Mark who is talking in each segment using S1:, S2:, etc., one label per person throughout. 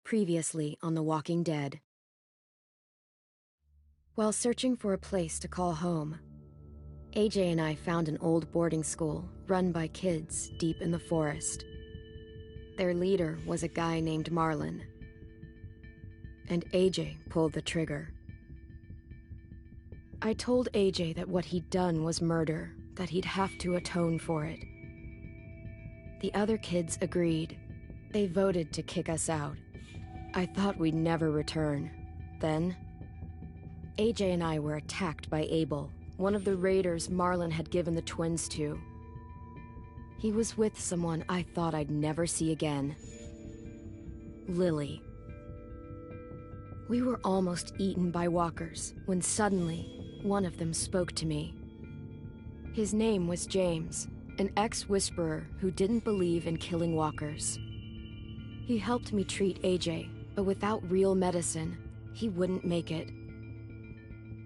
S1: Previously on The Walking Dead. While searching for a place to call home, AJ and I found an old boarding school run by kids deep in the forest. Their leader was a guy named Marlon, and AJ pulled the trigger. I told AJ that what he'd done was murder, that he'd have to atone for it. The other kids agreed. They voted to kick us out. I thought we'd never return. Then, AJ and I were attacked by Abel, one of the raiders Marlon had given the twins to. He was with someone I thought I'd never see again. Lily. We were almost eaten by walkers when suddenly one of them spoke to me. His name was James, an ex-whisperer who didn't believe in killing walkers. He helped me treat AJ, but without real medicine, he wouldn't make it.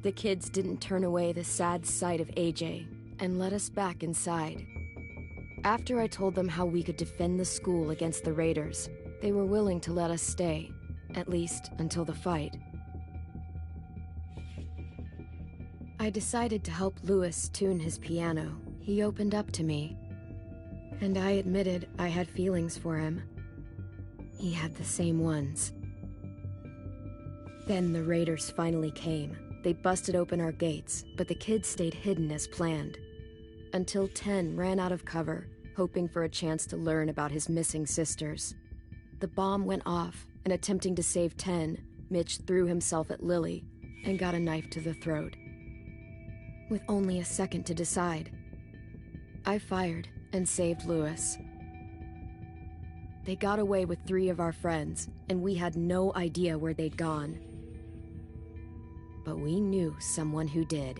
S1: The kids didn't turn away the sad sight of AJ and let us back inside. After I told them how we could defend the school against the raiders, they were willing to let us stay, at least until the fight. I decided to help Louis tune his piano. He opened up to me, and I admitted I had feelings for him. He had the same ones. Then the raiders finally came. They busted open our gates, but the kids stayed hidden as planned. Until 10 ran out of cover, hoping for a chance to learn about his missing sisters. The bomb went off, and attempting to save 10, Mitch threw himself at Lily and got a knife to the throat. With only a second to decide, I fired and saved Louis. They got away with 3 of our friends, and we had no idea where they'd gone. But we knew someone who did.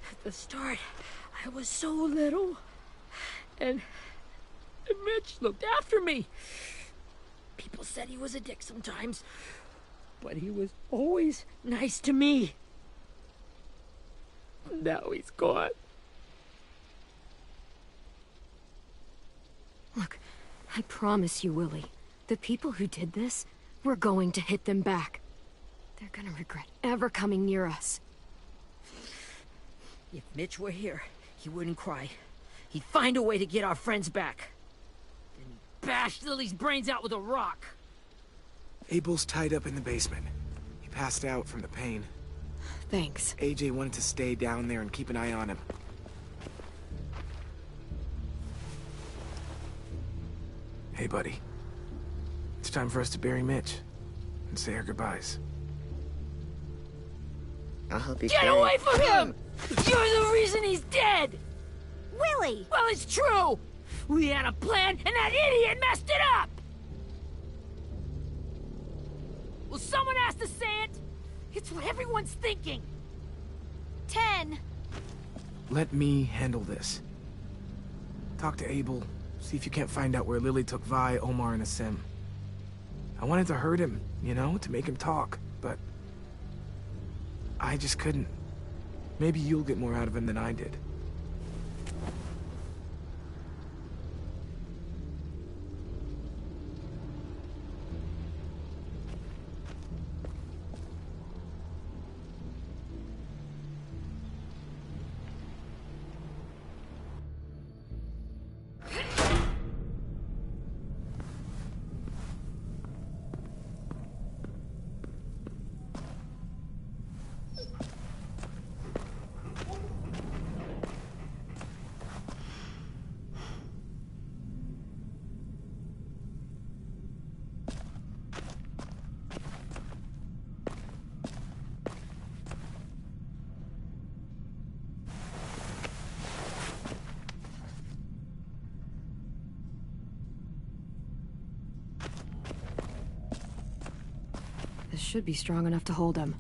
S2: At the start, I was so little, and Mitch looked after me. People said he was a dick sometimes, but he was always nice to me. Now he's gone.
S1: Look, I promise you, Willie, the people who did this, we're going to hit them back. They're gonna regret ever coming near us.
S2: If Mitch were here, he wouldn't cry. He'd find a way to get our friends back. Then he'd bash Lily's brains out with a rock.
S3: Abel's tied up in the basement. He passed out from the pain.
S1: Thanks.
S3: AJ wanted to stay down there and keep an eye on him. Hey, buddy. It's time for us to bury Mitch and say our goodbyes.
S4: I'll help you
S2: Get away from him! You're the reason he's dead!
S5: Willie!
S2: Well, it's true! We had a plan, and that idiot messed it up! Well, someone has to say it! It's what everyone's thinking!
S5: 10.
S3: Let me handle this. Talk to Abel, See if you can't find out where Lily took Vi, Omar, and Asim. I wanted to hurt him, you know, to make him talk, but I just couldn't. Maybe you'll get more out of him than I did.
S1: This should be strong enough to hold him.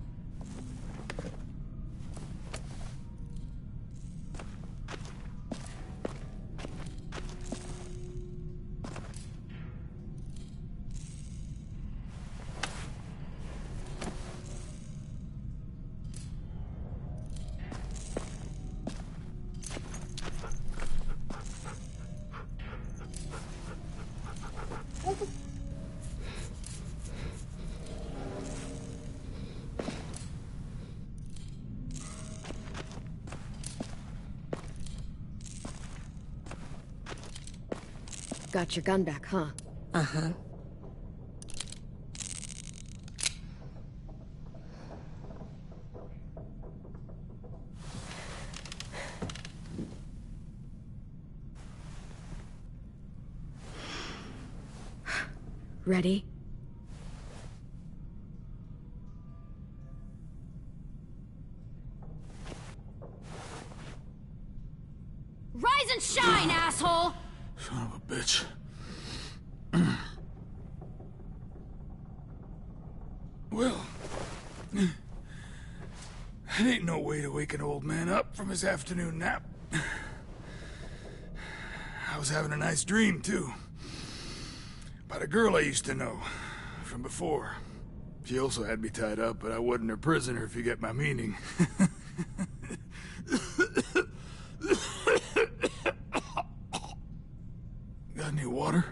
S1: Got your gun back, huh?
S4: Uh-huh.
S1: Ready?
S2: Rise and shine, asshole!
S5: Son of a bitch. Well, it ain't no way to wake an old man up from his afternoon nap. I was having a nice dream, too. About a girl I used to know from before. She also had me tied up, but I wasn't her prisoner, if you get my meaning. Got any water?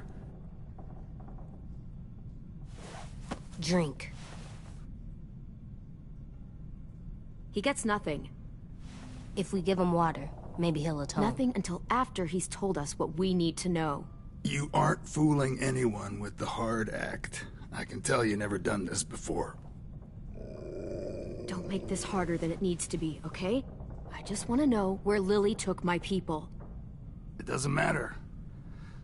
S4: Drink.
S1: He gets nothing.
S4: If we give him water, maybe he'll atone.
S1: Nothing until after he's told us what we need to know.
S5: You aren't fooling anyone with the hard act. I can tell you never done this before.
S1: Don't make this harder than it needs to be, okay? I just want to know where Lily took my people.
S5: It doesn't matter.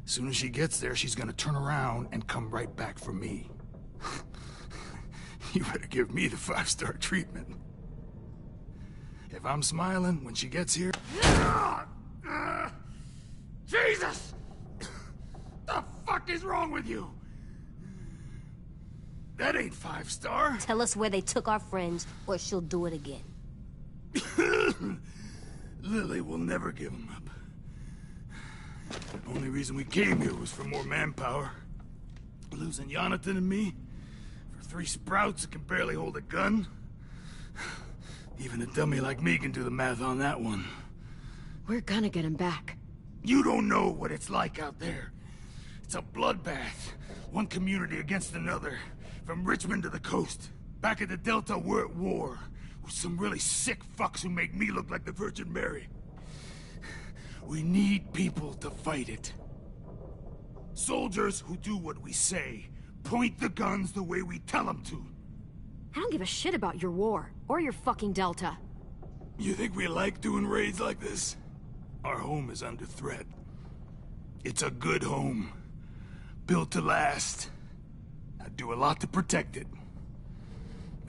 S5: As soon as she gets there, she's gonna turn around and come right back for me. You better give me the 5-star treatment. If I'm smiling when she gets here... Jesus! The fuck is wrong with you? That ain't 5-star.
S4: Tell us where they took our friends, or she'll do it again.
S5: Lily will never give them up. The only reason we came here was for more manpower. Losing Jonathan and me for 3 sprouts that can barely hold a gun. Even a dummy like me can do the math on that one.
S1: We're gonna get him back.
S5: You don't know what it's like out there. It's a bloodbath. One community against another. From Richmond to the coast. Back at the Delta, we're at war. With some really sick fucks who make me look like the Virgin Mary. We need people to fight it. Soldiers who do what we say. Point the guns the way we tell them to.
S1: I don't give a shit about your war, or your fucking Delta.
S5: You think we like doing raids like this? Our home is under threat. It's a good home. Built to last. I'd do a lot to protect it.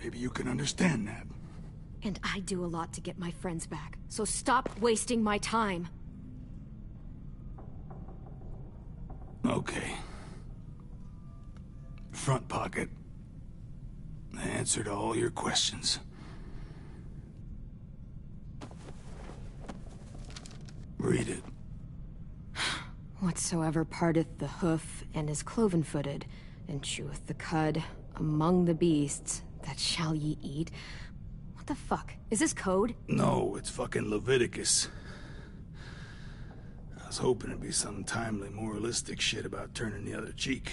S5: Maybe you can understand that.
S1: And I do a lot to get my friends back, so stop wasting my time.
S5: Okay. Front pocket. The answer to all your questions. Read it.
S1: Whatsoever parteth the hoof, and is cloven-footed, and cheweth the cud, among the beasts, that shall ye eat. What the fuck? Is this code?
S5: No, it's fucking Leviticus. I was hoping it'd be some timely, moralistic shit about turning the other cheek.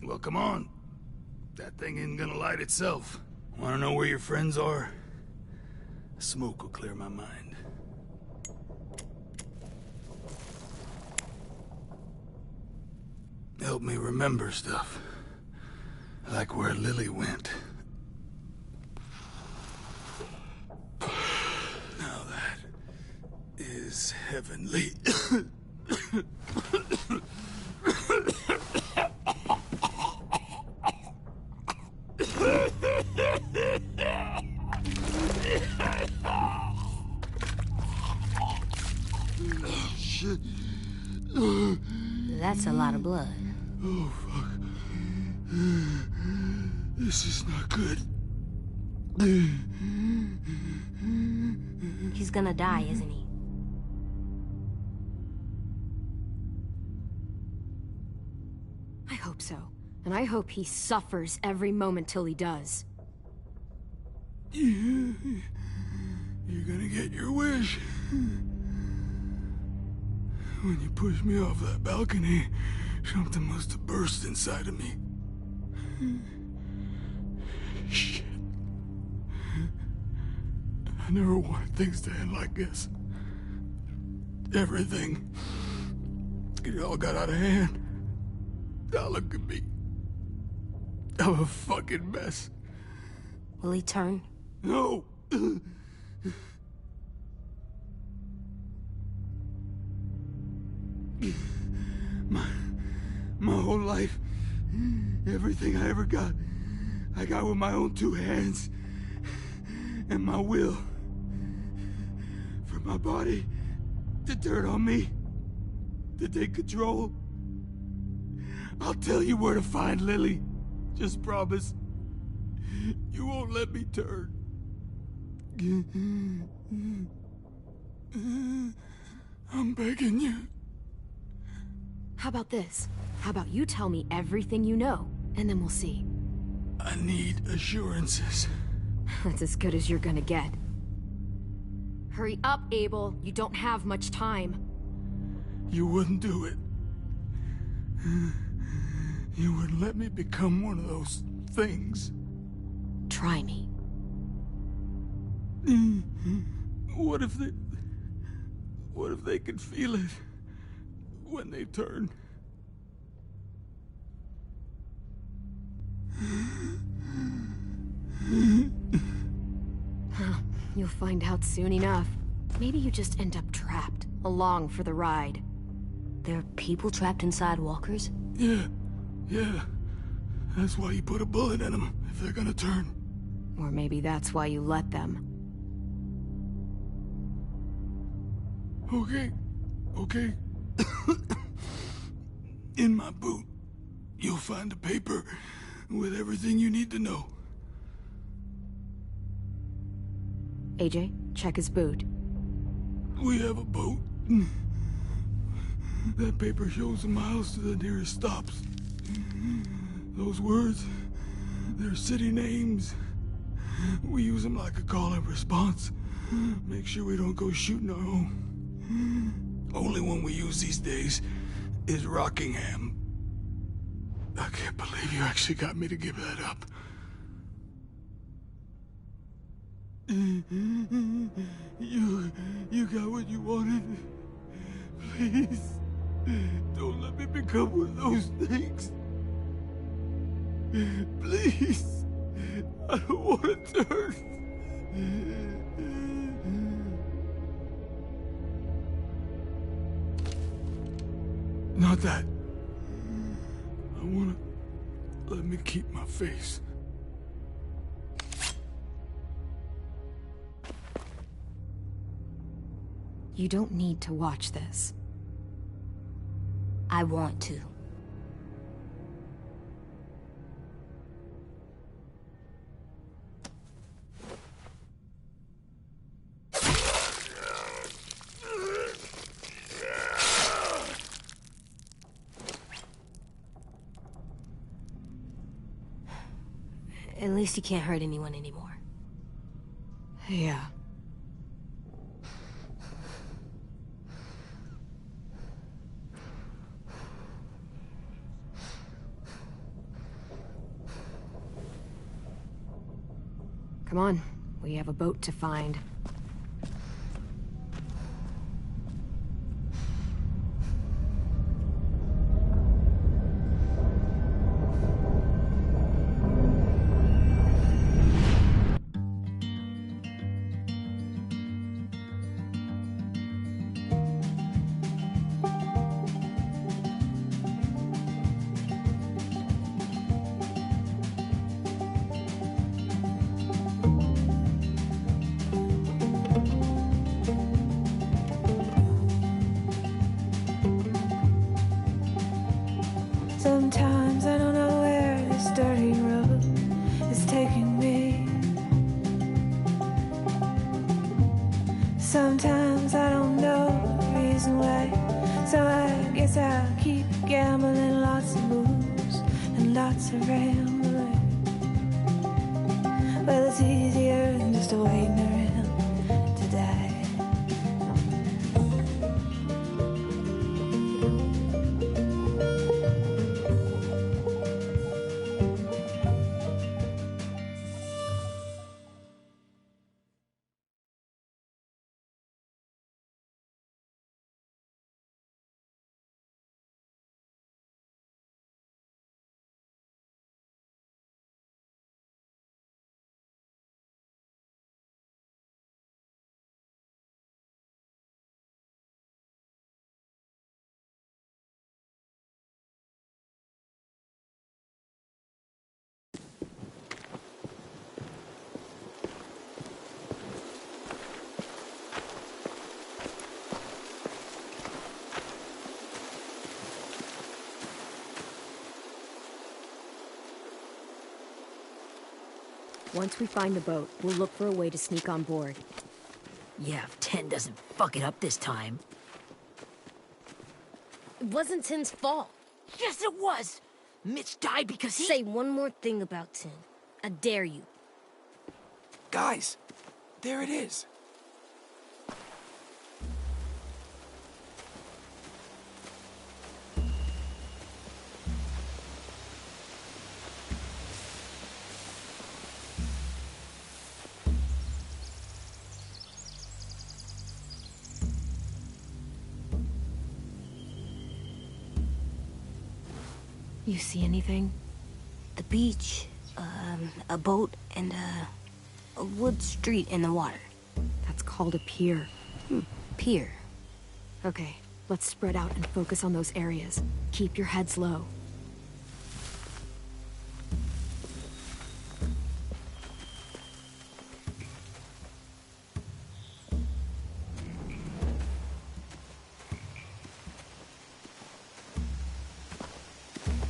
S5: Well, come on. That thing ain't gonna light itself. Wanna know where your friends are? Smoke will clear my mind. Help me remember stuff. Like where Lily went. Now that is heavenly. Shit.
S4: That's a lot of blood.
S5: Oh, fuck. This is not good.
S4: He's gonna die, isn't he?
S1: I hope so. And I hope he suffers every moment till he does.
S5: You're gonna get your wish. When you pushed me off that balcony, something must have burst inside of me. Shit. I never wanted things to end like this. Everything. It all got out of hand. Now look at me. I'm a fucking mess.
S4: Will he turn?
S5: No! My whole life, everything I ever got, I got with my own two hands and my will. For my body to turn on me, to take control. I'll tell you where to find Lily. Just promise. You won't let me turn. I'm begging you.
S1: How about this? How about you tell me everything you know, and then we'll see.
S5: I need assurances.
S1: That's as good as you're gonna get. Hurry up, Abel. You don't have much time.
S5: You wouldn't do it. You wouldn't let me become one of those things.
S1: Try me.
S5: What if they could feel it when they turn?
S1: You'll find out soon enough. Maybe you just end up trapped, along for the ride.
S4: There are people trapped inside walkers?
S5: Yeah. That's why you put a bullet in them, if they're gonna turn.
S1: Or maybe that's why you let them.
S5: Okay. In my boot, you'll find a paper with everything you need to know.
S1: AJ, check his boot.
S5: We have a boat. That paper shows the miles to the nearest stops. Those words, they're city names. We use them like a call and response. Make sure we don't go shooting our own. Only one we use these days is Rockingham. I can't believe you actually got me to give that up. You got what you wanted. Please, don't let me become one of those things. Please, I don't want to turn. Not that. I want to let me keep my face.
S1: You don't need to watch this.
S4: I want to. At least you can't hurt anyone anymore.
S1: Yeah. Come on, we have a boat to find.
S6: Sometimes I don't know where this dirty road is taking me. Sometimes I don't know the reason why. So I guess I'll keep gambling, lots of moves and lots of rambling. Well, it's easier than just waiting around to die.
S1: Once we find the boat, we'll look for a way to sneak on board.
S2: Yeah, if 10 doesn't fuck it up this time.
S4: It wasn't Tin's fault.
S2: Yes, it was! Mitch died because he—
S4: Say one more thing about Tin. I dare you.
S3: Guys, there it is.
S1: You see anything?
S4: The beach, a boat, and a wood street in the water.
S1: That's called a pier.
S4: Pier.
S1: Okay, let's spread out and focus on those areas. Keep your heads low.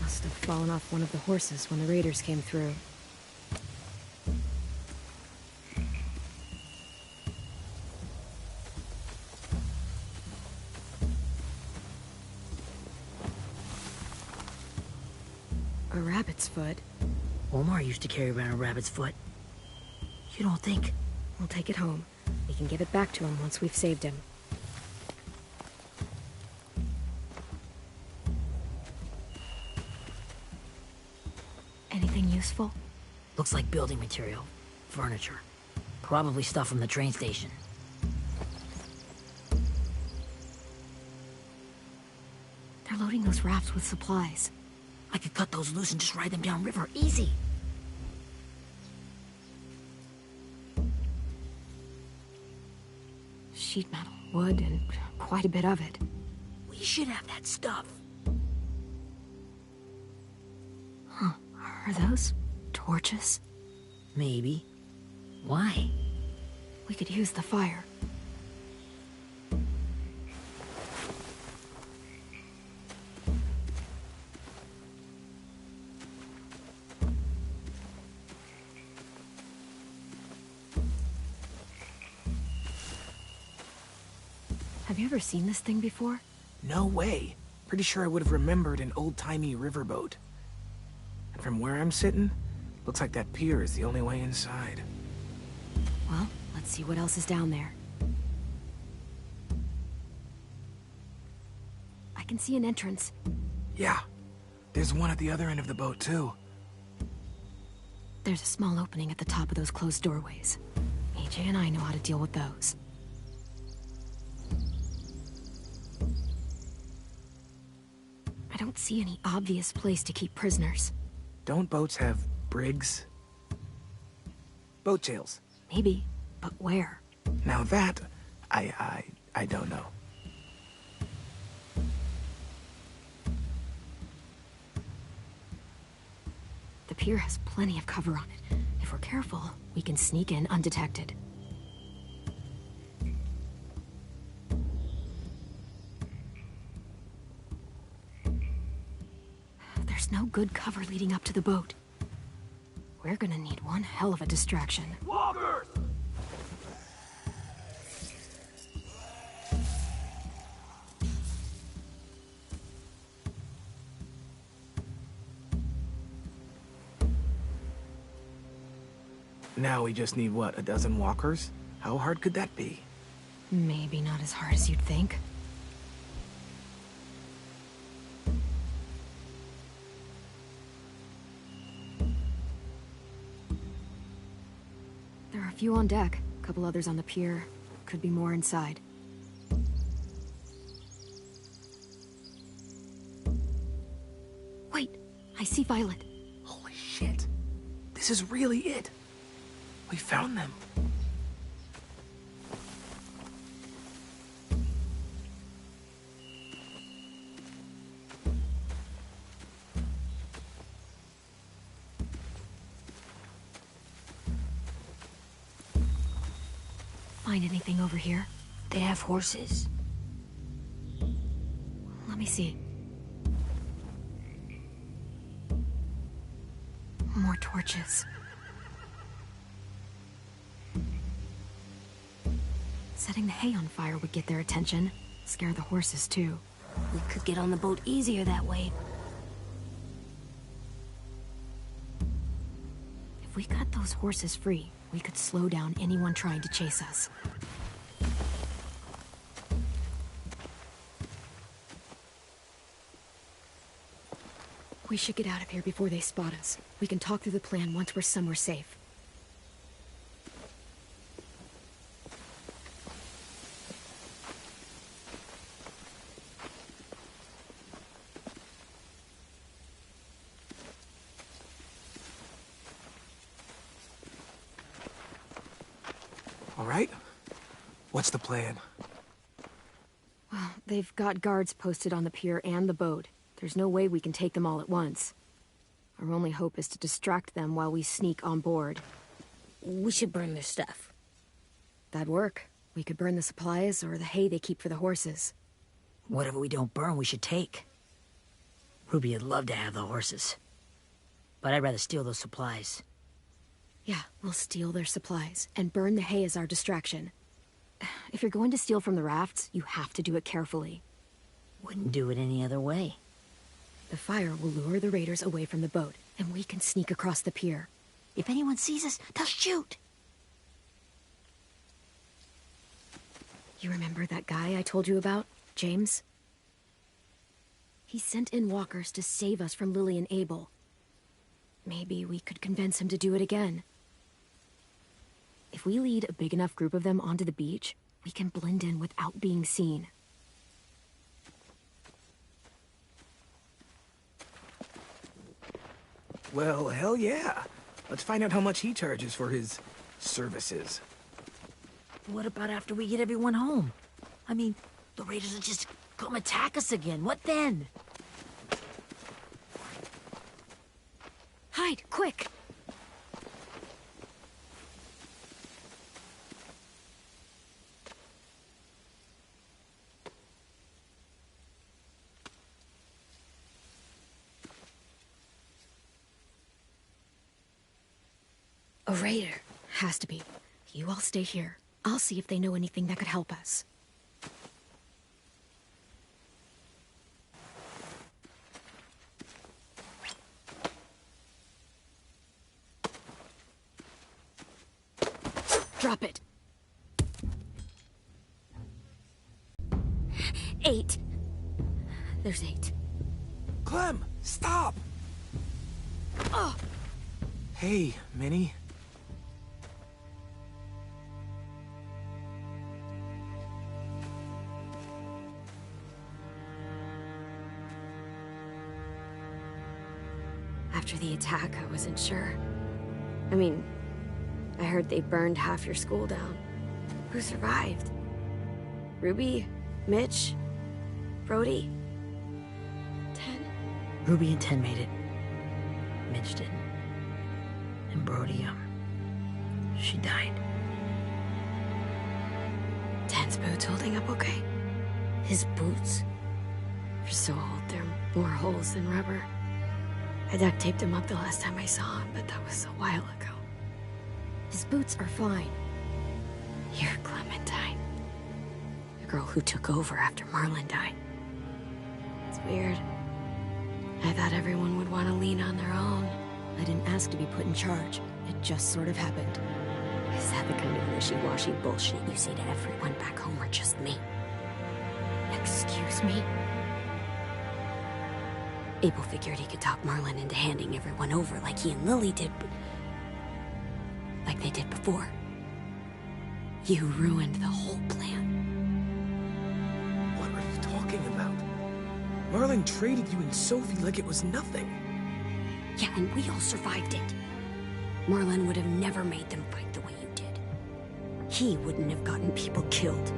S1: Must have fallen off one of the horses when the raiders came through. A rabbit's foot.
S2: Omar used to carry around a rabbit's foot. You don't think?
S1: We'll take it home. We can give it back to him once we've saved him. Anything useful?
S2: Looks like building material. Furniture. Probably stuff from the train station.
S1: They're loading those rafts with supplies.
S2: I could cut those loose and just ride them downriver. Easy.
S1: Sheet metal, wood, and quite a bit of it.
S2: We should have that stuff.
S1: Huh. Are those torches?
S2: Maybe. Why?
S1: We could use the fire. Have you ever seen this thing before?
S3: No way. Pretty sure I would have remembered an old-timey riverboat. And from where I'm sitting, Looks like that pier is the only way inside.
S1: Well, let's see what else is down there. I can see an entrance.
S3: Yeah. There's one at the other end of the boat, too.
S1: There's a small opening at the top of those closed doorways. AJ and I know how to deal with those. I don't see any obvious place to keep prisoners.
S3: Don't boats have brigs? Boat jails.
S1: Maybe, but where?
S3: Now that, I don't know.
S1: The pier has plenty of cover on it. If we're careful, we can sneak in undetected. There's no good cover leading up to the boat. We're gonna need one hell of a distraction.
S3: Walkers! Now we just need, what, a dozen walkers? How hard could that be?
S1: Maybe not as hard as you'd think. There are a few on deck, a couple others on the pier. Could be more inside. Wait, I see Violet.
S3: Holy shit. This is really it. We found them.
S1: Find anything over here?
S4: They have horses.
S1: Let me see. More torches. Setting the hay on fire would get their attention. Scare the horses, too.
S4: We could get on the boat easier that way.
S1: If we cut those horses free, we could slow down anyone trying to chase us. We should get out of here before they spot us. We can talk through the plan once we're somewhere safe.
S3: All right? What's the plan?
S1: Well, they've got guards posted on the pier and the boat. There's no way we can take them all at once. Our only hope is to distract them while we sneak on board.
S4: We should burn their stuff.
S1: That'd work. We could burn the supplies or the hay they keep for the horses.
S2: Whatever we don't burn, we should take. Ruby would love to have the horses. But I'd rather steal those supplies.
S1: Yeah, we'll steal their supplies and burn the hay as our distraction. If you're going to steal from the rafts, you have to do it carefully.
S2: Wouldn't do it any other way.
S1: The fire will lure the raiders away from the boat, and we can sneak across the pier.
S2: If anyone sees us, they'll shoot.
S1: You remember that guy I told you about, James? He sent in walkers to save us from Lily and Abel. Maybe we could convince him to do it again. If we lead a big enough group of them onto the beach, we can blend in without being seen.
S3: Well, hell yeah. Let's find out how much he charges for his services.
S2: What about after we get everyone home? I mean, the raiders will just come attack us again. What then?
S1: Hide, quick! A raider. Has to be. You all stay here. I'll see if they know anything that could help us. Drop it.
S4: 8. There's 8.
S3: Clem, stop! Hey, Minnie.
S1: After the attack, I wasn't sure. I mean, I heard they burned half your school down. Who survived? Ruby? Mitch? Brody? 10?
S2: Ruby and 10 made it. Mitch didn't. And Brody, she died.
S1: 10's boots holding up okay?
S4: His boots?
S1: They're so old, there are more holes than rubber. I duct taped him up the last time I saw him, but that was a while ago. His boots are fine. You're Clementine. The girl who took over after Marlon died. It's weird. I thought everyone would want to lean on their own. I didn't ask to be put in charge. It just sort of happened.
S4: Is that the kind of wishy-washy bullshit you say to everyone back home, or just me?
S1: Excuse me?
S4: Abel figured he could talk Marlon into handing everyone over like he and Lily did, like they did before. You ruined the whole plan.
S3: What are you talking about? Marlon traded you and Sophie like it was nothing.
S4: Yeah, and we all survived it. Marlon would have never made them fight the way you did. He wouldn't have gotten people killed.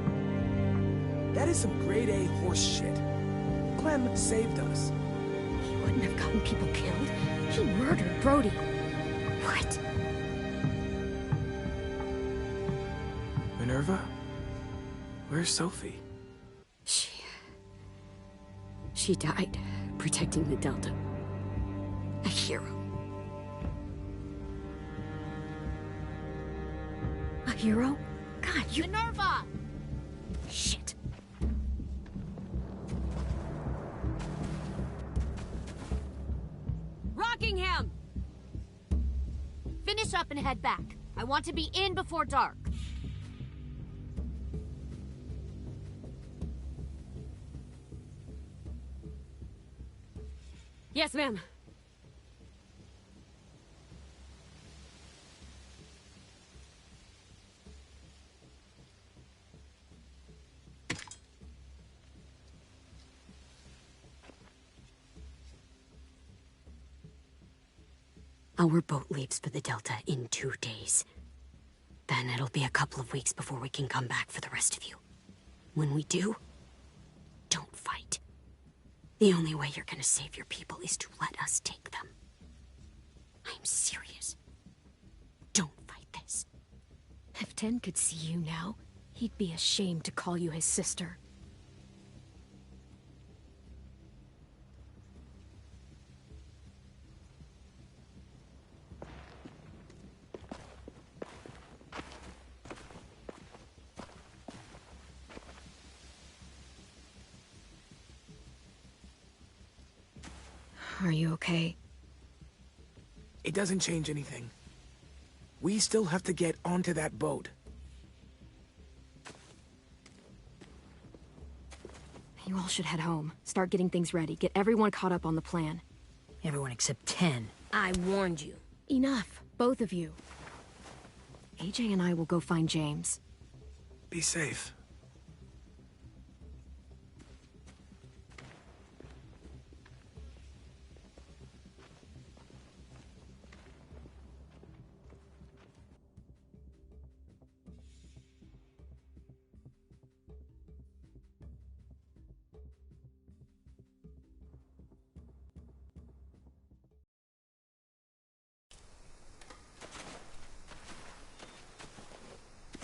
S3: That is some grade A horse shit. Clem saved us.
S1: He wouldn't have gotten people killed. He murdered Brody.
S4: What?
S3: Minerva? Where's Sophie?
S1: She died protecting the Delta. A hero. A hero? God, you...
S7: Minerva!
S1: Shit.
S7: Rockingham! Finish up and head back. I want to be in before dark.
S1: Yes, ma'am.
S4: Our boat leaves for the Delta in 2 days. Then it'll be a couple of weeks before we can come back for the rest of you. When we do, don't fight. The only way you're gonna save your people is to let us take them. I'm serious. Don't fight this.
S1: If 10 could see you now, he'd be ashamed to call you his sister. Are you okay?
S3: It doesn't change anything. We still have to get onto that boat.
S1: You all should head home. Start getting things ready. Get everyone caught up on the plan.
S2: Everyone except 10.
S4: I warned you.
S1: Enough, both of you. AJ and I will go find James.
S3: Be safe.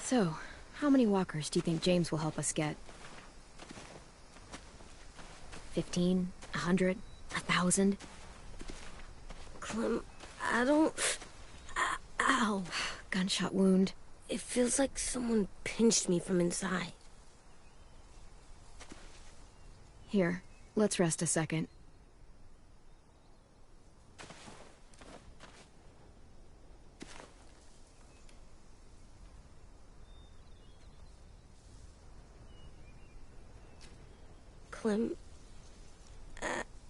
S1: So, how many walkers do you think James will help us get? 15? 100? 1,000?
S4: Clem, I don't... Ow.
S1: Gunshot wound.
S4: It feels like someone pinched me from inside.
S1: Here, let's rest a second.
S8: Clem,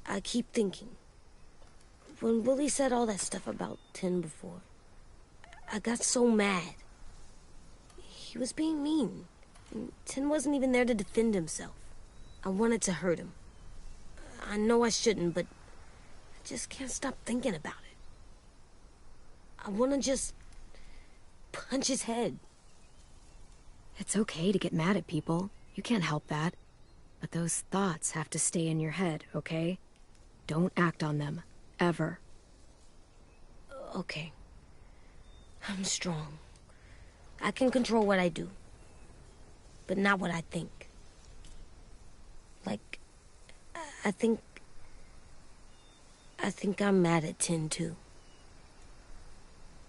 S8: I keep thinking. When Willie said all that stuff about 10 before, I got so mad. He was being mean. And 10 wasn't even there to defend himself. I wanted to hurt him. I know I shouldn't, but I just can't stop thinking about it. I want to just punch his head.
S1: It's okay to get mad at people. You can't help that. But those thoughts have to stay in your head, okay? Don't act on them. Ever.
S8: Okay. I'm strong. I can control what I do. But not what I think. Like, I think I'm mad at 10 too.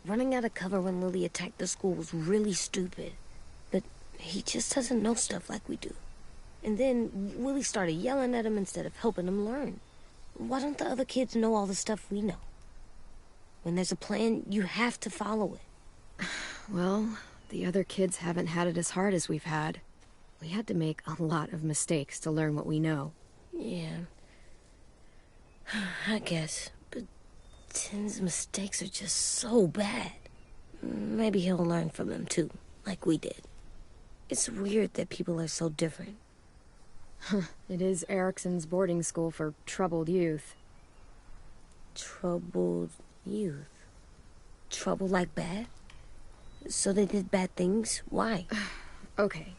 S8: Running out of cover when Lily attacked the school was really stupid. But he just doesn't know stuff like we do. And then Willie started yelling at him instead of helping him learn. Why don't the other kids know all the stuff we know? When there's a plan, you have to follow it.
S1: Well, the other kids haven't had it as hard as we've had. We had to make a lot of mistakes to learn what we know.
S8: Yeah. I guess. But 10's mistakes are just so bad. Maybe he'll learn from them too, like we did. It's weird that people are so different.
S1: It is Erickson's boarding school for troubled youth.
S8: Troubled youth? Trouble like bad? So they did bad things? Why?
S1: Okay,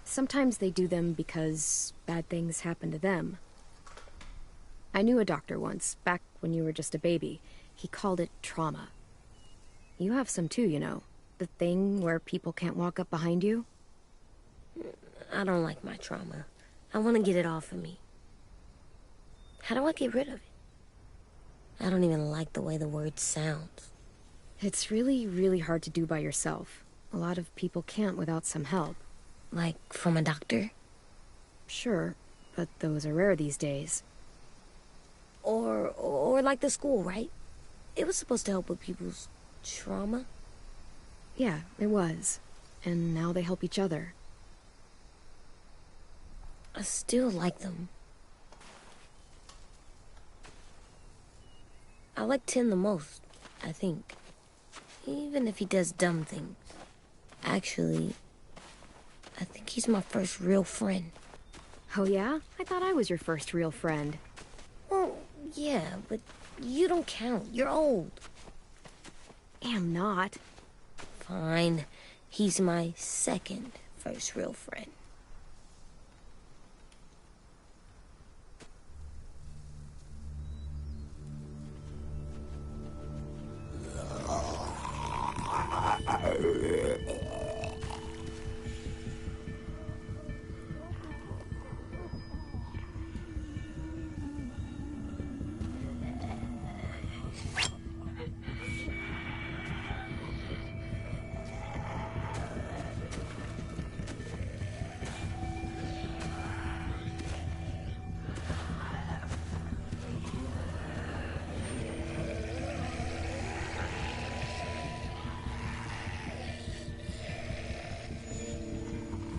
S1: sometimes they do them because bad things happen to them. I knew a doctor once, back when you were just a baby. He called it trauma. You have some too, you know. The thing where people can't walk up behind you.
S8: I don't like my trauma. I want to get it off of me. How do I get rid of it? I don't even like the way the word sounds.
S1: It's really, really hard to do by yourself. A lot of people can't without some help.
S8: Like from a doctor?
S1: Sure, but those are rare these days.
S8: Or like the school, right? It was supposed to help with people's trauma.
S1: Yeah, it was. And now they help each other.
S8: I still like them. I like 10 the most, I think. Even if he does dumb things. Actually, I think he's my first real friend.
S1: Oh yeah? I thought I was your first real friend.
S8: Well, yeah, but you don't count. You're old.
S1: Am not.
S8: Fine. He's my second first real friend.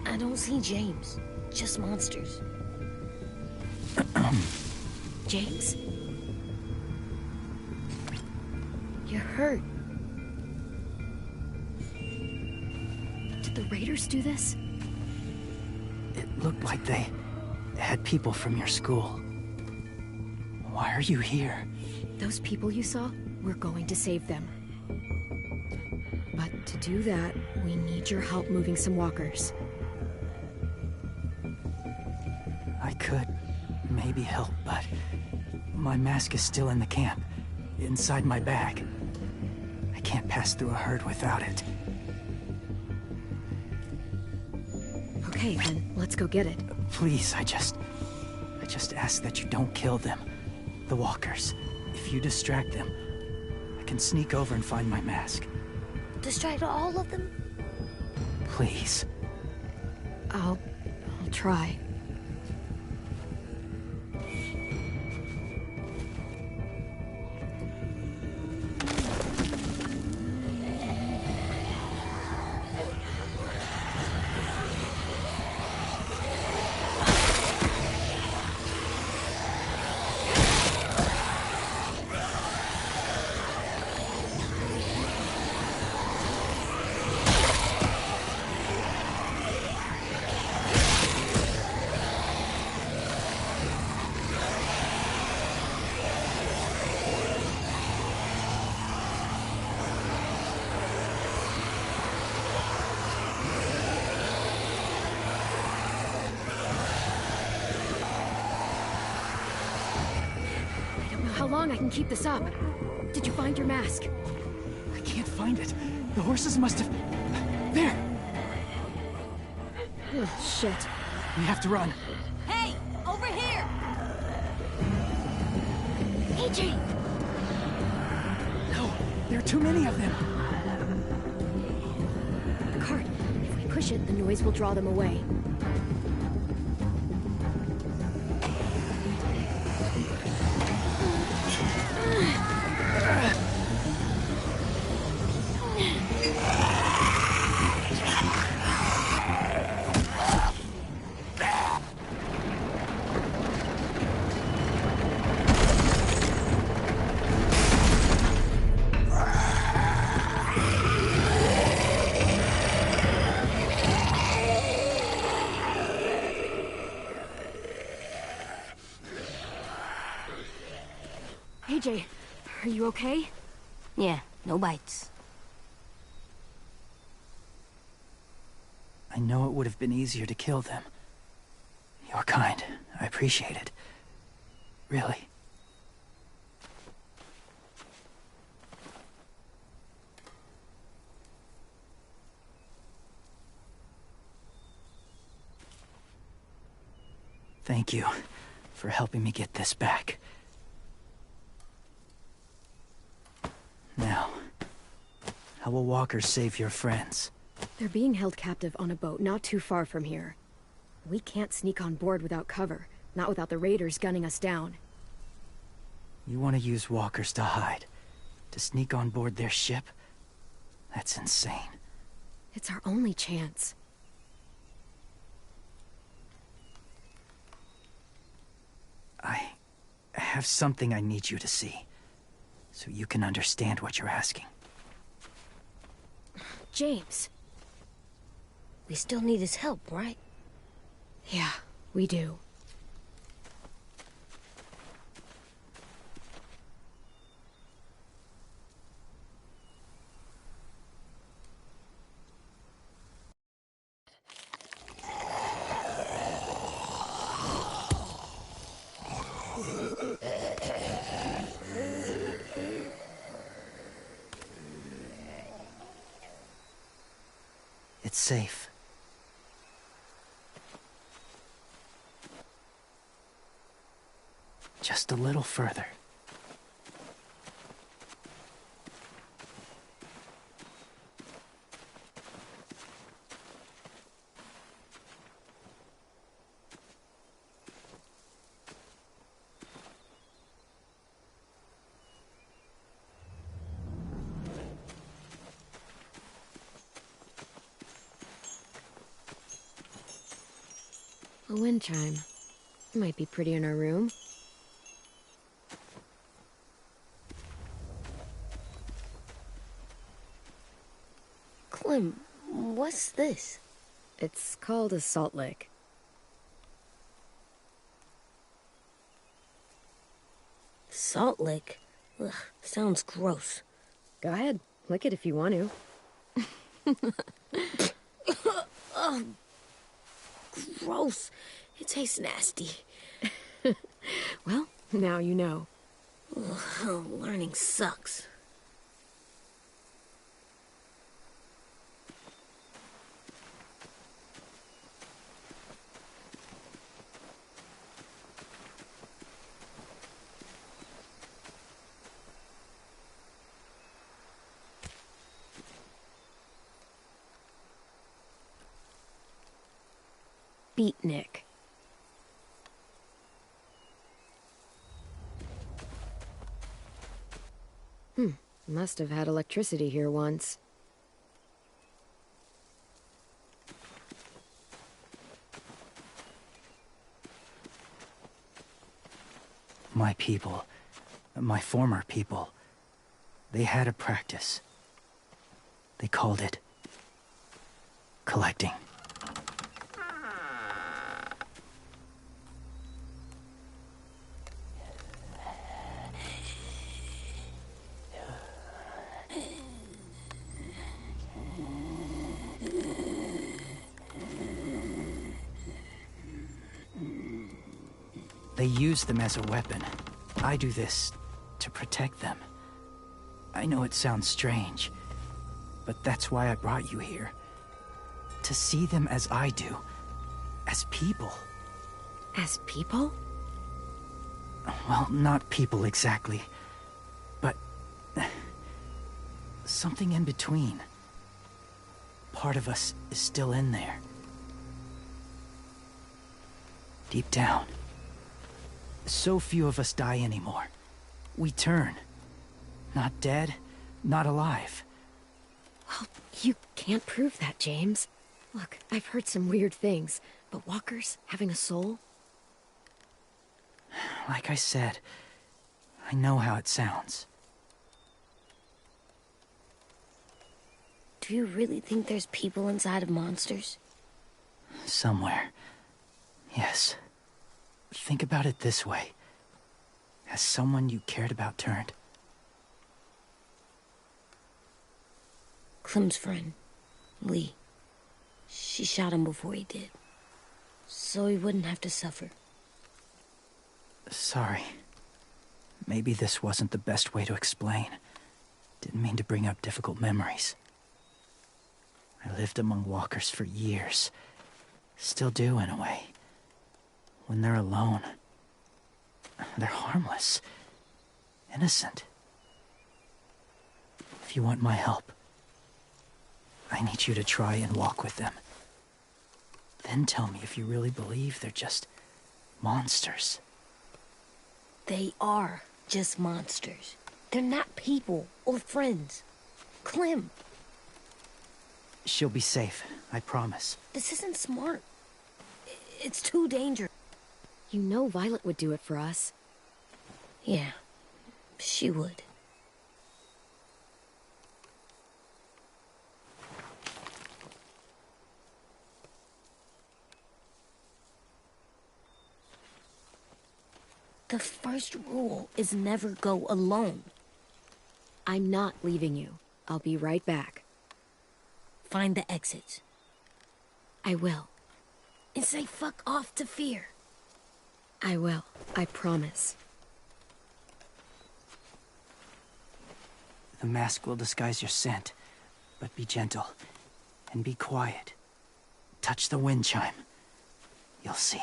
S8: I don't see James, just monsters. James? You're hurt.
S1: Did the raiders do this?
S9: It looked like they had people from your school. Why are you here?
S1: Those people you saw, we're going to save them. But to do that, we need your help moving some walkers.
S9: I could maybe help, but my mask is still in the camp, inside my bag. I can't pass through a herd without it.
S1: Okay, then let's go get it.
S9: Please, I just ask that you don't kill them. The walkers. If you distract them, I can sneak over and find my mask.
S8: Distract all of them?
S9: Please.
S1: I'll try. long I can keep this up. Did you find your mask?
S9: I can't find it. The horses must have... There!
S1: Oh, shit.
S9: We have to run.
S7: Hey, over here!
S1: AJ!
S9: No, there are too many of them.
S1: The cart. If we push it, the noise will draw them away. AJ, are you okay?
S8: Yeah, no bites.
S9: I know it would have been easier to kill them. You're kind. I appreciate it. Really. Thank you for helping me get this back. Now, how will walkers save your friends?
S1: They're being held captive on a boat not too far from here. We can't sneak on board without cover, not without the raiders gunning us down.
S9: You want to use walkers to hide? To sneak on board their ship? That's insane.
S1: It's our only chance.
S9: I have something I need you to see, so you can understand what you're asking.
S1: James.
S8: We still need his help, right?
S1: Yeah, we do.
S9: It's safe. Just a little further.
S1: A wind chime. Might be pretty in our room.
S8: Clem, what's this?
S1: It's called a salt lick.
S8: Salt lick? Ugh, sounds gross.
S1: Go ahead, lick it if you want to.
S8: Oh, gross. It tastes nasty.
S1: Well, now you know.
S8: Ugh, learning sucks.
S1: Beatnik. Must have had electricity here once.
S9: My people, my former people, they had a practice. They called it collecting. They use them as a weapon. I do this to protect them. I know it sounds strange, but that's why I brought you here. To see them as I do. As people.
S4: As people?
S9: Well, not people exactly, but something in between. Part of us is still in there. Deep down. So few of us die anymore. We turn. Not dead, not alive.
S4: Well, you can't prove that, James. Look, I've heard some weird things, but walkers having a soul?
S9: Like I said, I know how it sounds.
S8: Do you really think there's people inside of monsters?
S9: Somewhere. Yes. Think about it this way. Has someone you cared about turned?
S8: Clem's friend, Lee. She shot him before he did. So he wouldn't have to suffer.
S9: Sorry. Maybe this wasn't the best way to explain. Didn't mean to bring up difficult memories. I lived among walkers for years. Still do, in a way. When they're alone, they're harmless. Innocent. If you want my help, I need you to try and walk with them. Then tell me if you really believe they're just monsters.
S8: They are just monsters. They're not people or friends. Clem,
S9: She'll be safe, I promise.
S8: this isn't smart. It's too dangerous.
S4: You know Violet would do it for us.
S8: Yeah, she would. The first rule is never go alone.
S4: I'm not leaving you. I'll be right back.
S8: Find the exits.
S4: I will.
S8: And say fuck off to fear.
S4: I will. I promise.
S9: The mask will disguise your scent, but be gentle and be quiet. Touch the wind chime. You'll see.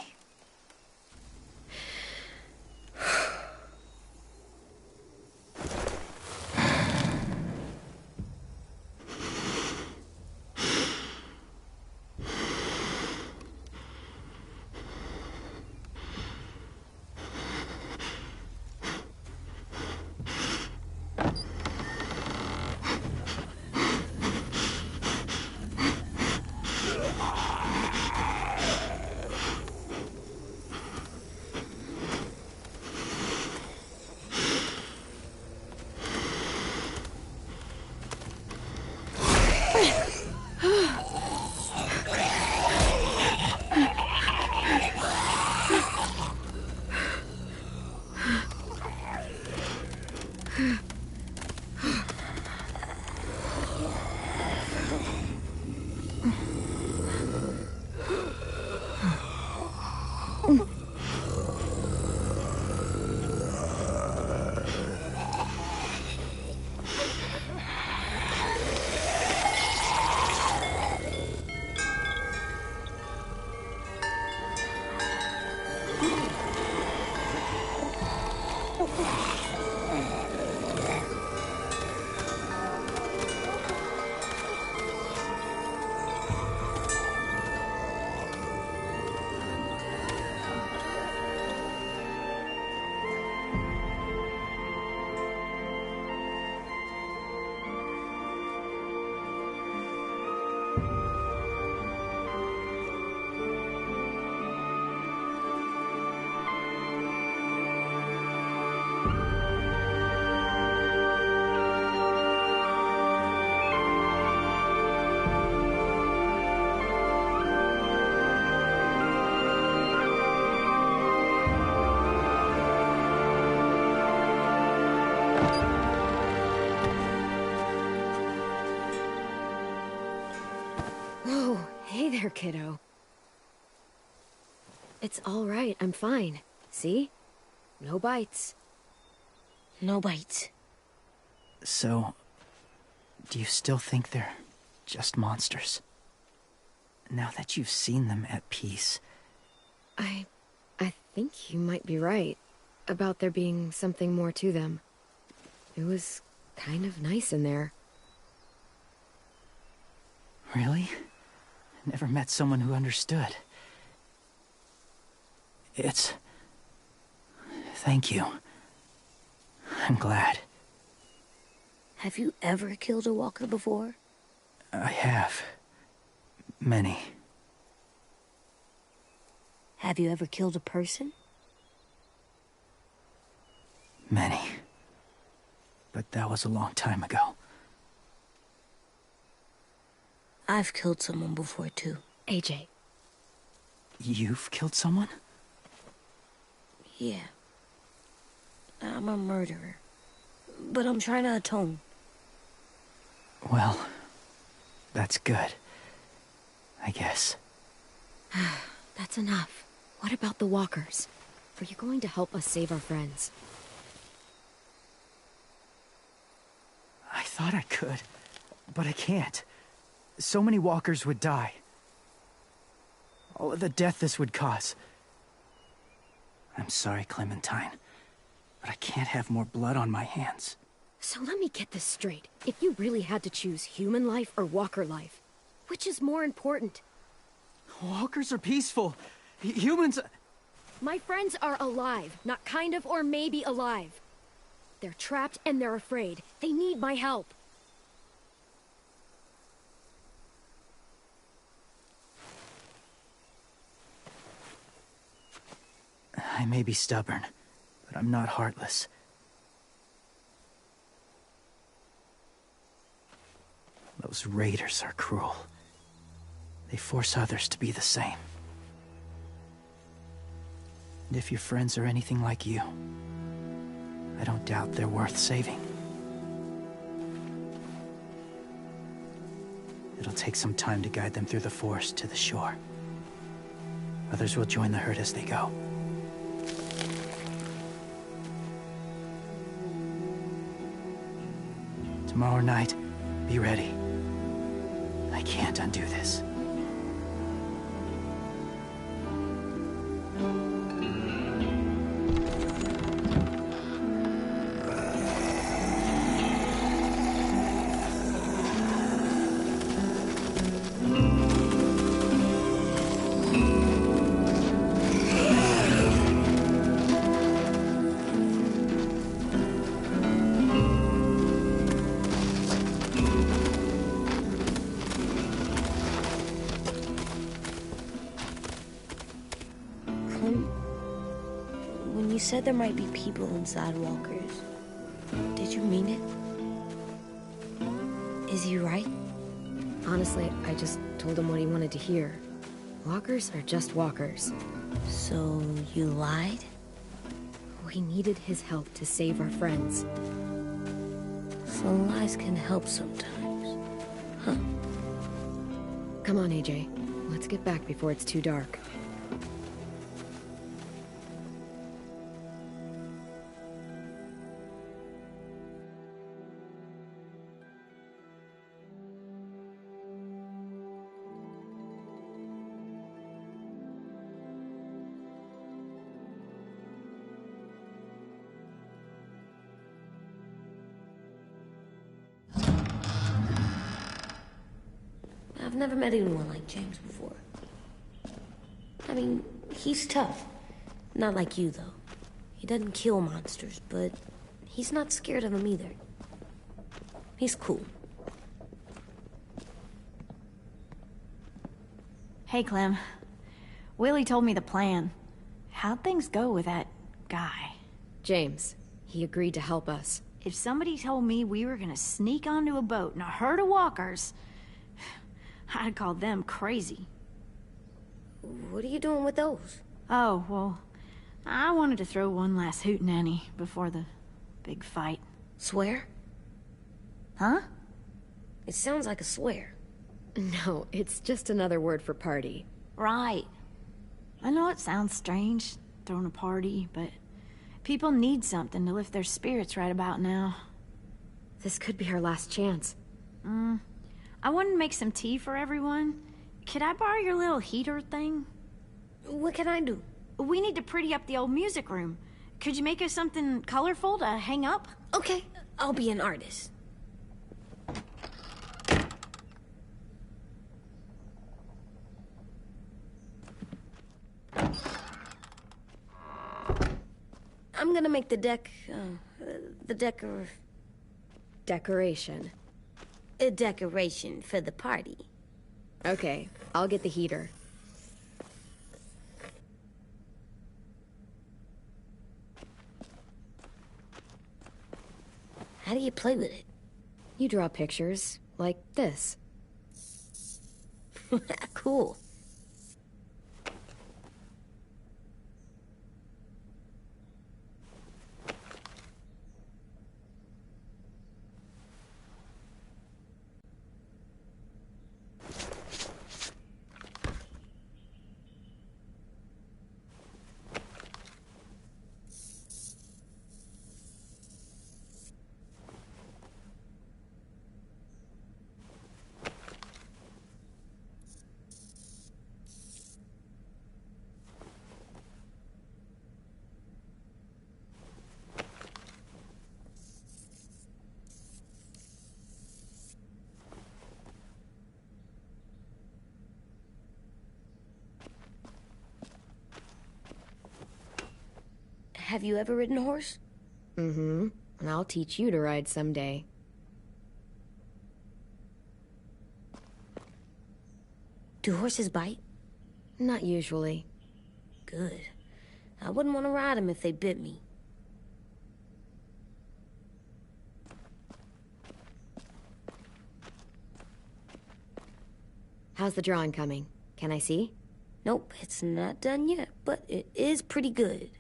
S4: Hey there, kiddo. It's all right, I'm fine. See? No bites.
S8: No bites.
S9: So, do you still think they're just monsters? Now that you've seen them at peace.
S1: I think you might be right about there being something more to them. It was kind of nice in there.
S9: Really? Never met someone who understood. Thank you. I'm glad.
S8: Have you ever killed a walker before?
S9: I have. Many.
S8: Have you ever killed a person?
S9: Many. But that was a long time ago.
S8: I've killed someone before, too.
S1: AJ.
S9: You've killed someone?
S8: Yeah. I'm a murderer. But I'm trying to atone.
S9: Well, that's good. I guess.
S1: That's enough. What about the walkers? Are you going to help us save our friends?
S9: I thought I could, but I can't. So many walkers would die. All of the death this would cause. I'm sorry, Clementine, but I can't have more blood on my hands.
S1: So let me get this straight. If you really had to choose human life or walker life, which is more important?
S9: Walkers are peaceful. Humans...
S1: My friends are alive, not kind of or maybe alive. They're trapped and they're afraid. They need my help.
S9: I may be stubborn, but I'm not heartless. Those raiders are cruel. They force others to be the same. And if your friends are anything like you, I don't doubt they're worth saving. It'll take some time to guide them through the forest to the shore. Others will join the herd as they go. Tomorrow night, be ready. I can't undo this.
S8: When you said there might be people inside walkers, did you mean it? Is he right?
S1: Honestly, I just told him what he wanted to hear. Walkers are just walkers.
S8: So you lied?
S1: We needed his help to save our friends.
S8: So lies can help sometimes. Huh.
S1: Come on, AJ. Let's get back before it's too dark.
S8: I've never met anyone like James before. I mean, he's tough. Not like you, though. He doesn't kill monsters, but he's not scared of them either. He's cool.
S7: Hey, Clem. Willie told me the plan. How'd things go with that guy?
S1: James, he agreed to help us.
S7: If somebody told me we were gonna sneak onto a boat in a herd of walkers, I'd call them crazy.
S8: What are you doing with those?
S7: Oh, well, I wanted to throw one last hootenanny before the big fight.
S8: Swear?
S7: Huh?
S8: It sounds like a swear.
S1: No, it's just another word for party.
S7: Right. I know it sounds strange, throwing a party, but People need something to lift their spirits right about now.
S1: This could be our last chance.
S7: I wanted to make some tea for everyone. Could I borrow your little heater thing?
S8: What can I do?
S7: We need to pretty up the old music room. Could you make us something colorful to hang up?
S8: Okay, I'll be an artist. I'm gonna make the
S1: Decoration.
S8: a decoration for the party.
S1: Okay, I'll get the heater.
S8: How do you play with it?
S1: You draw pictures, like this.
S8: Cool. Have you ever ridden a horse?
S1: Mm-hmm. And I'll teach you to ride someday.
S8: Do horses bite?
S1: Not usually.
S8: Good. I wouldn't want to ride them if they bit me.
S1: How's the drawing coming? Can I see?
S8: Nope, it's not done yet, but it is pretty good.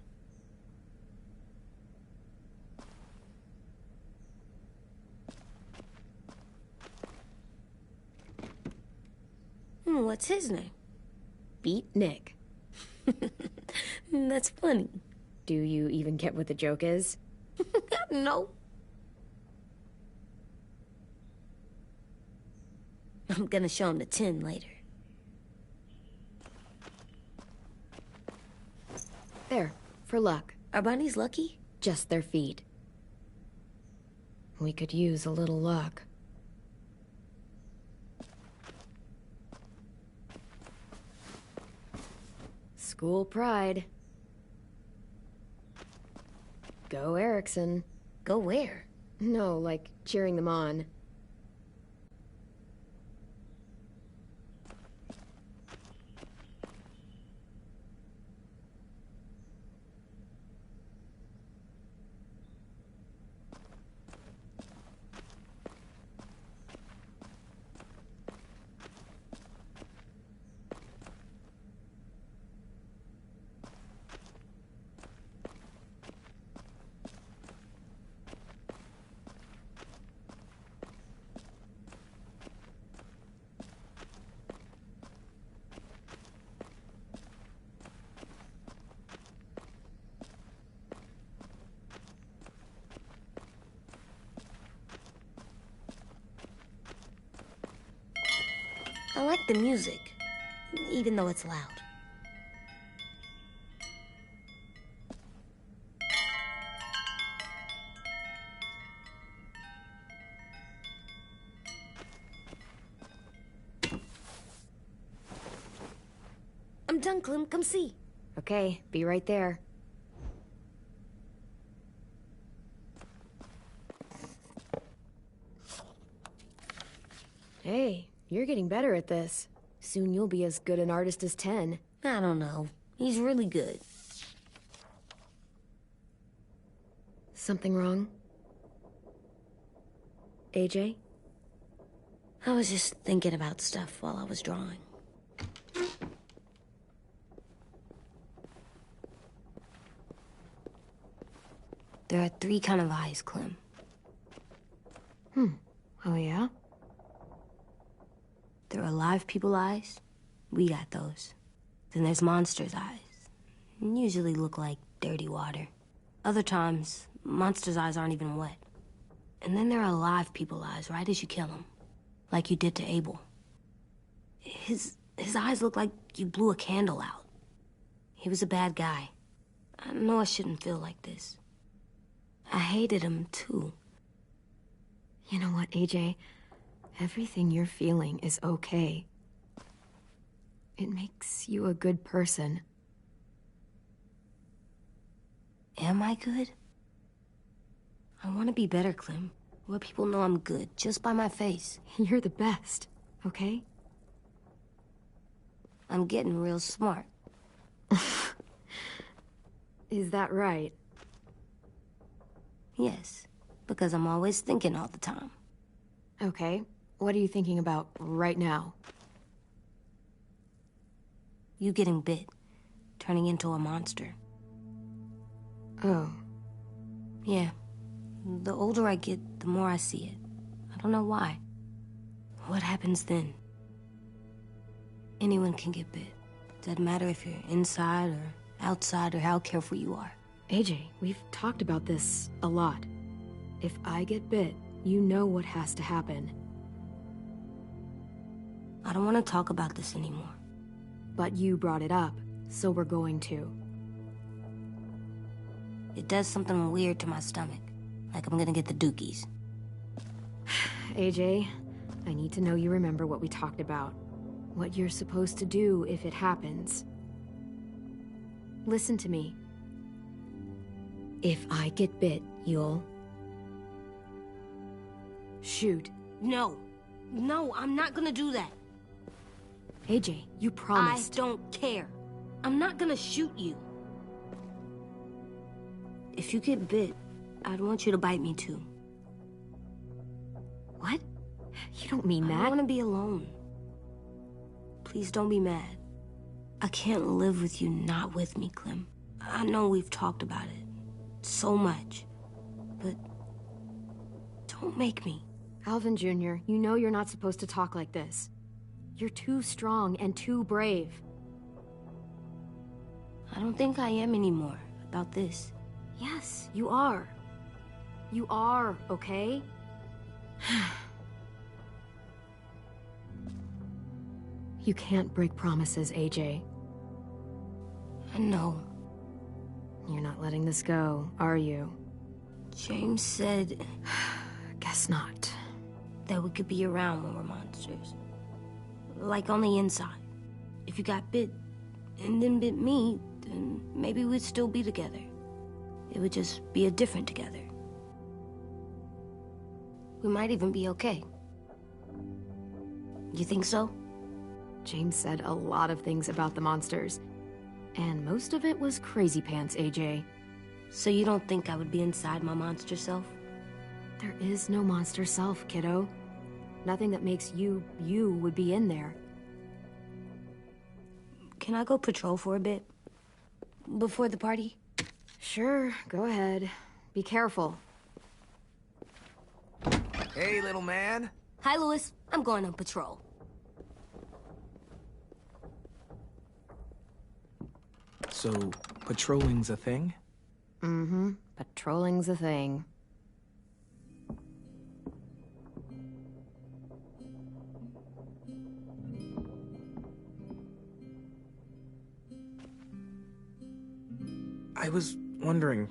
S8: What's his name?
S1: Beat Nick.
S8: That's funny.
S1: Do you even get what the joke is?
S8: No. I'm gonna show him the tin later.
S1: There, for luck.
S8: Are bunnies lucky?
S1: Just their feet. We could use a little luck. School pride. Go Erickson.
S8: Go where?
S1: No, like cheering them on.
S8: I like the music, even though it's loud. I'm done, Clem. Come see.
S1: Okay, be right there. Hey, you're getting better at this. Soon you'll be as good an artist as 10.
S8: I don't know. He's really good.
S1: Something wrong? AJ?
S8: I was just thinking about stuff while I was drawing. There are 3 kinds of eyes, Clem.
S1: Oh yeah?
S8: There are live people eyes. We got those. Then there's monsters' eyes. Usually look like dirty water. Other times, monsters' eyes aren't even wet. And then there are live people eyes right as you kill them. Like you did to Abel. His eyes look like you blew a candle out. He was a bad guy. I know I shouldn't feel like this. I hated him, too.
S1: You know what, AJ? Everything you're feeling is okay. It makes you a good person.
S8: Am I good? I want to be better, Clem. Where people know I'm good, just by my face.
S1: You're the best, okay?
S8: I'm getting real smart.
S1: Is that right?
S8: Yes, because I'm always thinking all the time.
S1: Okay, what are you thinking about right now?
S8: You getting bit, turning into a monster.
S1: Oh.
S8: Yeah. The older I get, the more I see it. I don't know why. What happens then? Anyone can get bit. Doesn't matter if you're inside or outside or how careful you are.
S1: AJ, we've talked about this a lot. If I get bit, you know what has to happen.
S8: I don't want to talk about this anymore.
S1: But you brought it up, so we're going to.
S8: It does something weird to my stomach. Like I'm gonna get the dookies.
S1: AJ, I need to know you remember what we talked about. What you're supposed to do if it happens. Listen to me. If I get bit, you'll... shoot.
S8: No. No, I'm not gonna do that.
S1: AJ, you promised.
S8: I don't care. I'm not gonna shoot you. If you get bit, I'd want you to bite me too.
S1: What? You don't mean that.
S8: I want to be alone. Please don't be mad. I can't live with you not with me, Clem. I know we've talked about it so much, but don't make me.
S1: Alvin Jr., you know you're not supposed to talk like this. You're too strong and too brave.
S8: I don't think I am anymore about this.
S1: Yes, you are. You are, okay? You can't break promises, AJ.
S8: I know.
S1: You're not letting this go, are you?
S8: James said...
S1: Guess not.
S8: That we could be around when we're monsters. Like on the inside. If you got bit and then bit me, then maybe we'd still be together. It would just be a different together. We might even be okay. You think so?
S1: James said a lot of things about the monsters. And most of it was crazy pants, AJ.
S8: So you don't think I would be inside my monster self?
S1: There is no monster self, kiddo. Nothing that makes you, you would be in there.
S8: Can I go patrol for a bit? Before the party?
S1: Sure, go ahead. Be careful.
S3: Hey, little man.
S8: Hi, Louis. I'm going on patrol.
S3: So, patrolling's a thing?
S1: Mm-hmm. Patrolling's a thing.
S3: I was wondering...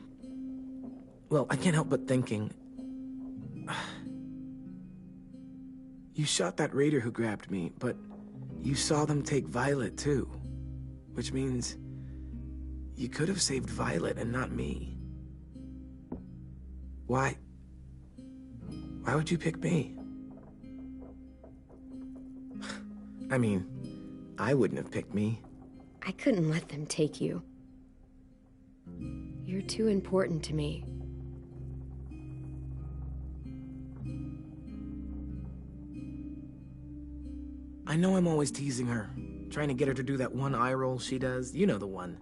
S3: Well, I can't help but thinking... You shot that raider who grabbed me, but you saw them take Violet, too. Which means... you could have saved Violet and not me. Why? Why would you pick me? I mean, I wouldn't have picked me.
S1: I couldn't let them take you. You're too important to me.
S3: I know I'm always teasing her, trying to get her to do that one eye roll she does. You know the one.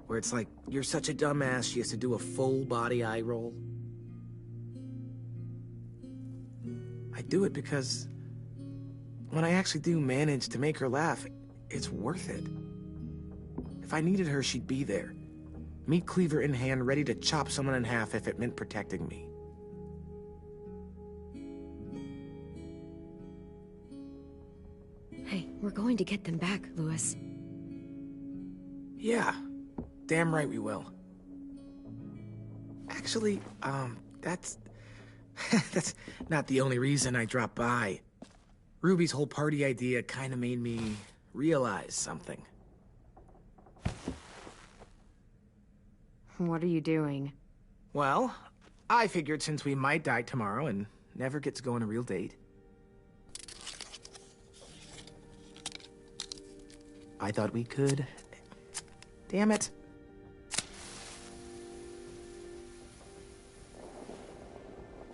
S3: Where it's like, you're such a dumbass, she has to do a full body eye roll. I do it because when I actually do manage to make her laugh, it's worth it. If I needed her, she'd be there. Meat cleaver in hand, ready to chop someone in half if it meant protecting me.
S1: Hey, we're going to get them back, Louis.
S3: Yeah, damn right we will. Actually, that's... that's not the only reason I dropped by. Ruby's whole party idea kind of made me realize something.
S1: What are you doing?
S3: Well, I figured since we might die tomorrow and never get to go on a real date, I thought we could... Damn it.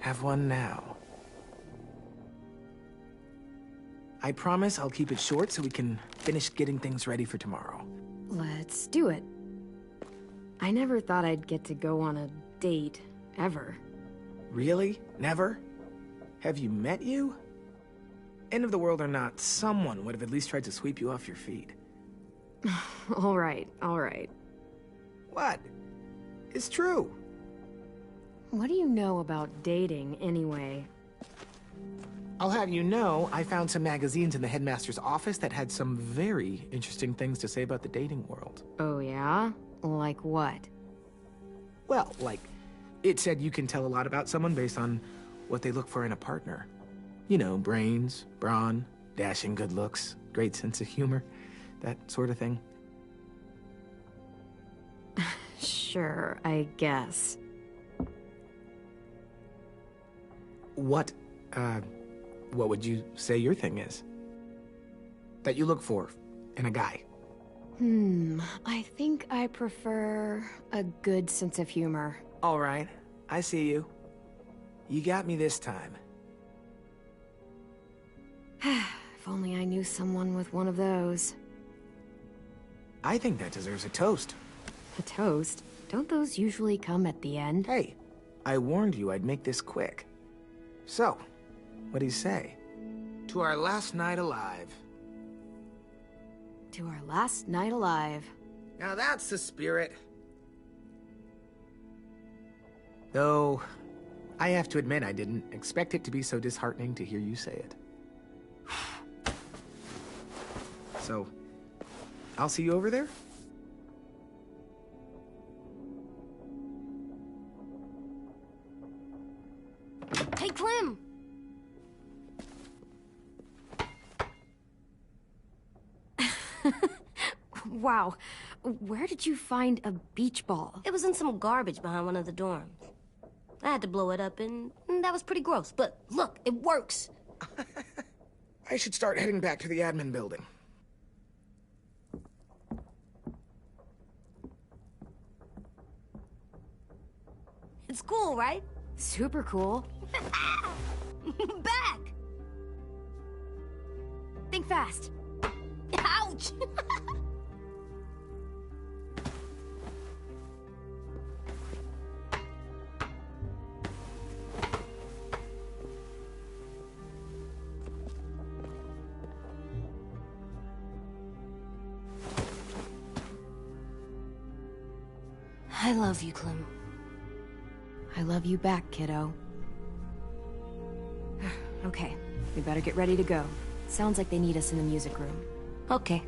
S3: Have one now. I promise I'll keep it short so we can finish getting things ready for tomorrow.
S1: Let's do it. I never thought I'd get to go on a date, ever.
S3: Really? Never? Have you met you? End of the world or not, someone would have at least tried to sweep you off your feet.
S1: All right, all right.
S3: What? It's true.
S1: What do you know about dating, anyway?
S3: I'll have you know, I found some magazines in the headmaster's office that had some very interesting things to say about the dating world.
S1: Oh, yeah? Like what?
S3: Well, like, it said you can tell a lot about someone based on what they look for in a partner. You know, brains, brawn, dashing good looks, great sense of humor, that sort of thing.
S1: Sure, I guess.
S3: What would you say your thing is? That you look for in a guy?
S1: I think I prefer a good sense of humor.
S3: All right, I see you. You got me this time.
S1: If only I knew someone with one of those.
S3: I think that deserves a toast.
S1: A toast? Don't those usually come at the end?
S3: Hey, I warned you I'd make this quick. So, what do you say? To our last night alive.
S1: To our last night alive.
S3: Now that's the spirit. Though, I have to admit I didn't expect it to be so disheartening to hear you say it. So, I'll see you over there?
S8: Hey, Clem!
S1: Wow. Where did you find a beach ball?
S8: It was in some garbage behind one of the dorms. I had to blow it up, and that was pretty gross. But look, it works.
S3: I should start heading back to the admin building.
S8: It's cool, right?
S1: Super cool.
S8: Back!
S1: Think fast.
S8: Ouch! I love you, Clem.
S1: I love you back, kiddo. Okay, we better get ready to go. Sounds like they need us in the music room.
S8: Okay.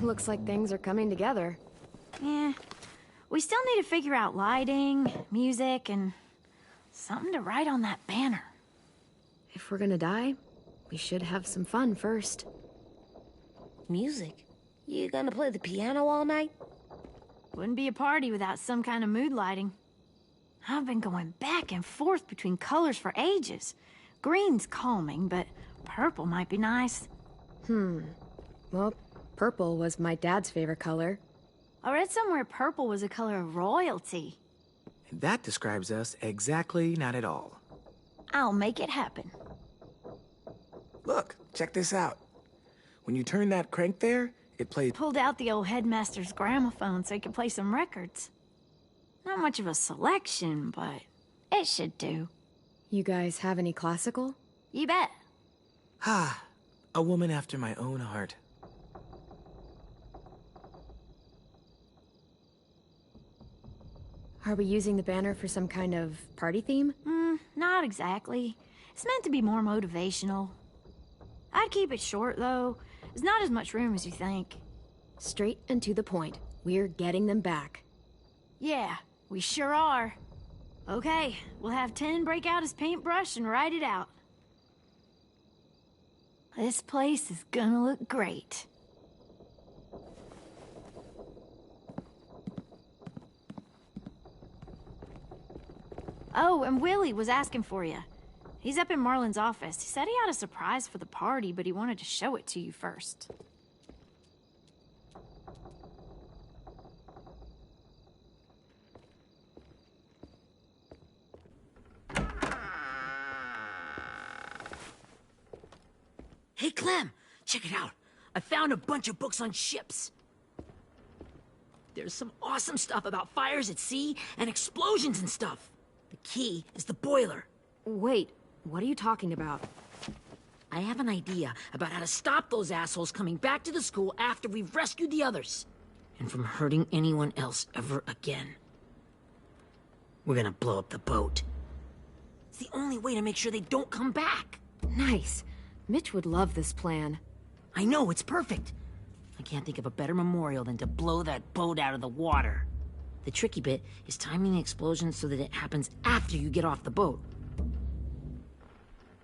S1: Looks like things are coming together.
S7: Yeah. We still need to figure out lighting, music, and something to write on that banner.
S1: If we're gonna die, we should have some fun first.
S8: Music? You gonna play the piano all night?
S7: Wouldn't be a party without some kind of mood lighting. I've been going back and forth between colors for ages. Green's calming, but purple might be nice.
S1: Well, Purple was my dad's favorite color.
S7: I read somewhere purple was a color of royalty.
S3: That describes us exactly not at all.
S7: I'll make it happen.
S3: Look, check this out. When you turn that crank there, it plays...
S7: Pulled out the old headmaster's gramophone so he could play some records. Not much of a selection, but it should do.
S1: You guys have any classical?
S7: You bet.
S3: Ah, a woman after my own heart.
S1: Are we using the banner for some kind of party theme?
S7: Not exactly. It's meant to be more motivational. I'd keep it short, though. There's not as much room as you think.
S1: Straight and to the point. We're getting them back.
S7: Yeah, we sure are. Okay, we'll have 10 break out his paintbrush and write it out. This place is gonna look great. Oh, and Willie was asking for you. He's up in Marlin's office. He said he had a surprise for the party, but he wanted to show it to you first.
S2: Hey, Clem, check it out. I found a bunch of books on ships. There's some awesome stuff about fires at sea and explosions and stuff. The key is the boiler.
S1: Wait, what are you talking about?
S2: I have an idea about how to stop those assholes coming back to the school after we've rescued the others. And from hurting anyone else ever again. We're gonna blow up the boat. It's the only way to make sure they don't come back.
S1: Nice. Mitch would love this plan.
S2: I know, it's perfect. I can't think of a better memorial than to blow that boat out of the water. The tricky bit is timing the explosion so that it happens after you get off the boat.